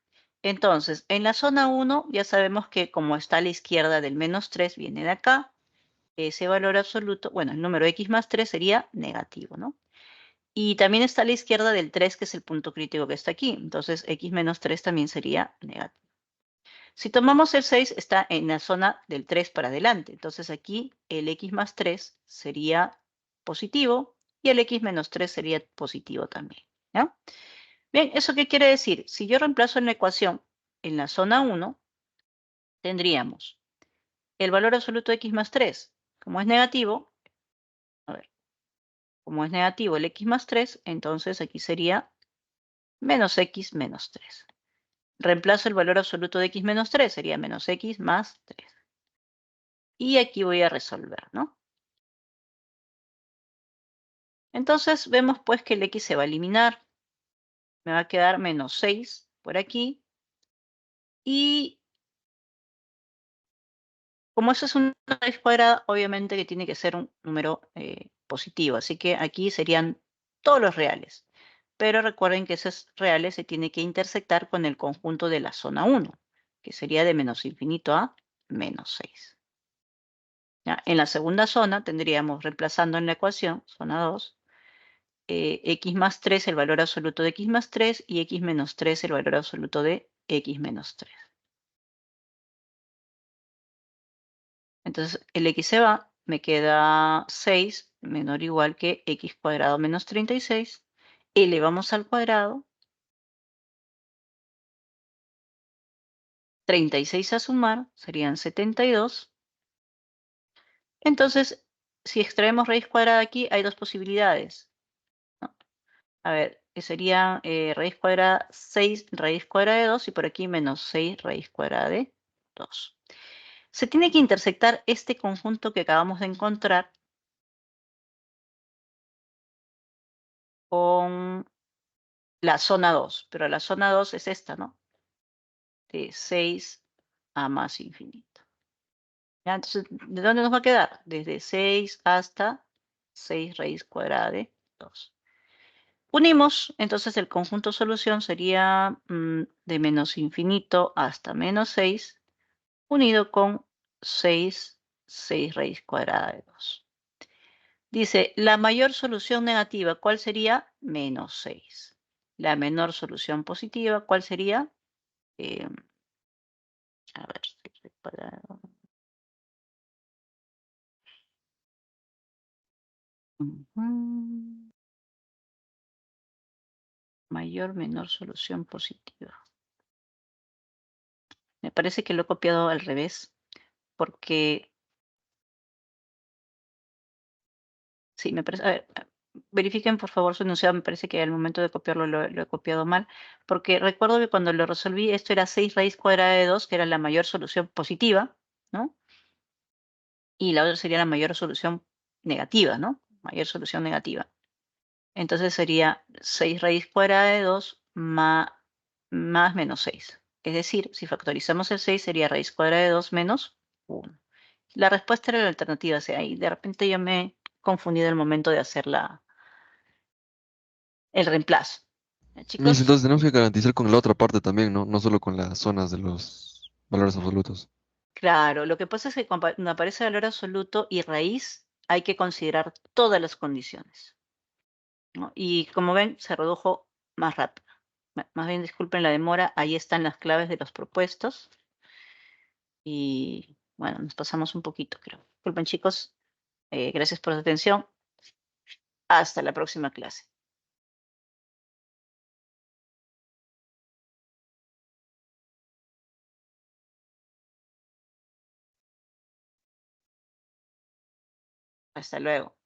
Entonces, en la zona 1 ya sabemos que como está a la izquierda del menos 3, viene de acá. Ese valor absoluto, bueno, el número x más 3 sería negativo, ¿no? Y también está a la izquierda del 3, que es el punto crítico que está aquí. Entonces, x menos 3 también sería negativo. Si tomamos el 6, está en la zona del 3 para adelante. Entonces, aquí el x más 3 sería positivo y el x menos 3 sería positivo también, ¿ya? Bien, ¿eso qué quiere decir? Si yo reemplazo en la ecuación en la zona 1, tendríamos el valor absoluto de x más 3. Como es negativo, a ver, como es negativo el x más 3, entonces aquí sería menos x menos 3. Reemplazo el valor absoluto de x menos 3, sería menos x más 3. Y aquí voy a resolver, ¿no? Entonces vemos pues que el x se va a eliminar. Me va a quedar menos 6 por aquí. Y como eso es una raíz cuadrada, obviamente que tiene que ser un número positivo. Así que aquí serían todos los reales. Pero recuerden que esos reales se tiene que intersectar con el conjunto de la zona 1, que sería de menos infinito a menos 6. ¿Ya? En la segunda zona tendríamos, reemplazando en la ecuación, zona 2, x más 3, el valor absoluto de x más 3, y x menos 3, el valor absoluto de x menos 3. Entonces, el x se va, me queda 6 menor o igual que x cuadrado menos 36. Elevamos al cuadrado. 36 a sumar serían 72. Entonces, si extraemos raíz cuadrada aquí, hay dos posibilidades, ¿no? A ver, que sería raíz cuadrada 6 raíz cuadrada de 2 y por aquí menos 6 raíz cuadrada de 2. Se tiene que intersectar este conjunto que acabamos de encontrar con la zona 2, pero la zona 2 es esta, ¿no? De 6 a más infinito. ¿Ya? Entonces, ¿de dónde nos va a quedar? Desde 6 hasta 6 raíz cuadrada de 2. Unimos, entonces el conjunto solución sería de menos infinito hasta menos 6, unido con 6 raíz cuadrada de 2. Dice, la mayor solución negativa, ¿cuál sería? Menos 6. La menor solución positiva, ¿cuál sería? A ver, 6 raíz cuadrada. Mayor, menor solución positiva. Me parece que lo he copiado al revés, porque sí, me parece. A ver, verifiquen por favor su enunciado, me parece que al momento de copiarlo lo he copiado mal, porque recuerdo que cuando lo resolví, esto era 6 raíz cuadrada de 2, que era la mayor solución positiva, ¿no? Y la otra sería la mayor solución negativa, ¿no? Mayor solución negativa. Entonces sería 6 raíz cuadrada de 2 más menos 6. Es decir, si factorizamos el 6 sería raíz cuadrada de 2 menos 1. La respuesta era la alternativa C. Y de repente yo me he confundido el momento de hacer el reemplazo. Miss, Chicos, entonces tenemos que garantizar con la otra parte también, ¿no? No solo con las zonas de los valores absolutos. claro, lo que pasa es que cuando aparece valor absoluto y raíz, hay que considerar todas las condiciones, ¿no? Y como ven, se redujo más rápido. Más bien, disculpen la demora, ahí están las claves de los propuestos. Y bueno, nos pasamos un poquito, creo. Disculpen, chicos. Gracias por su atención. Hasta la próxima clase. Hasta luego.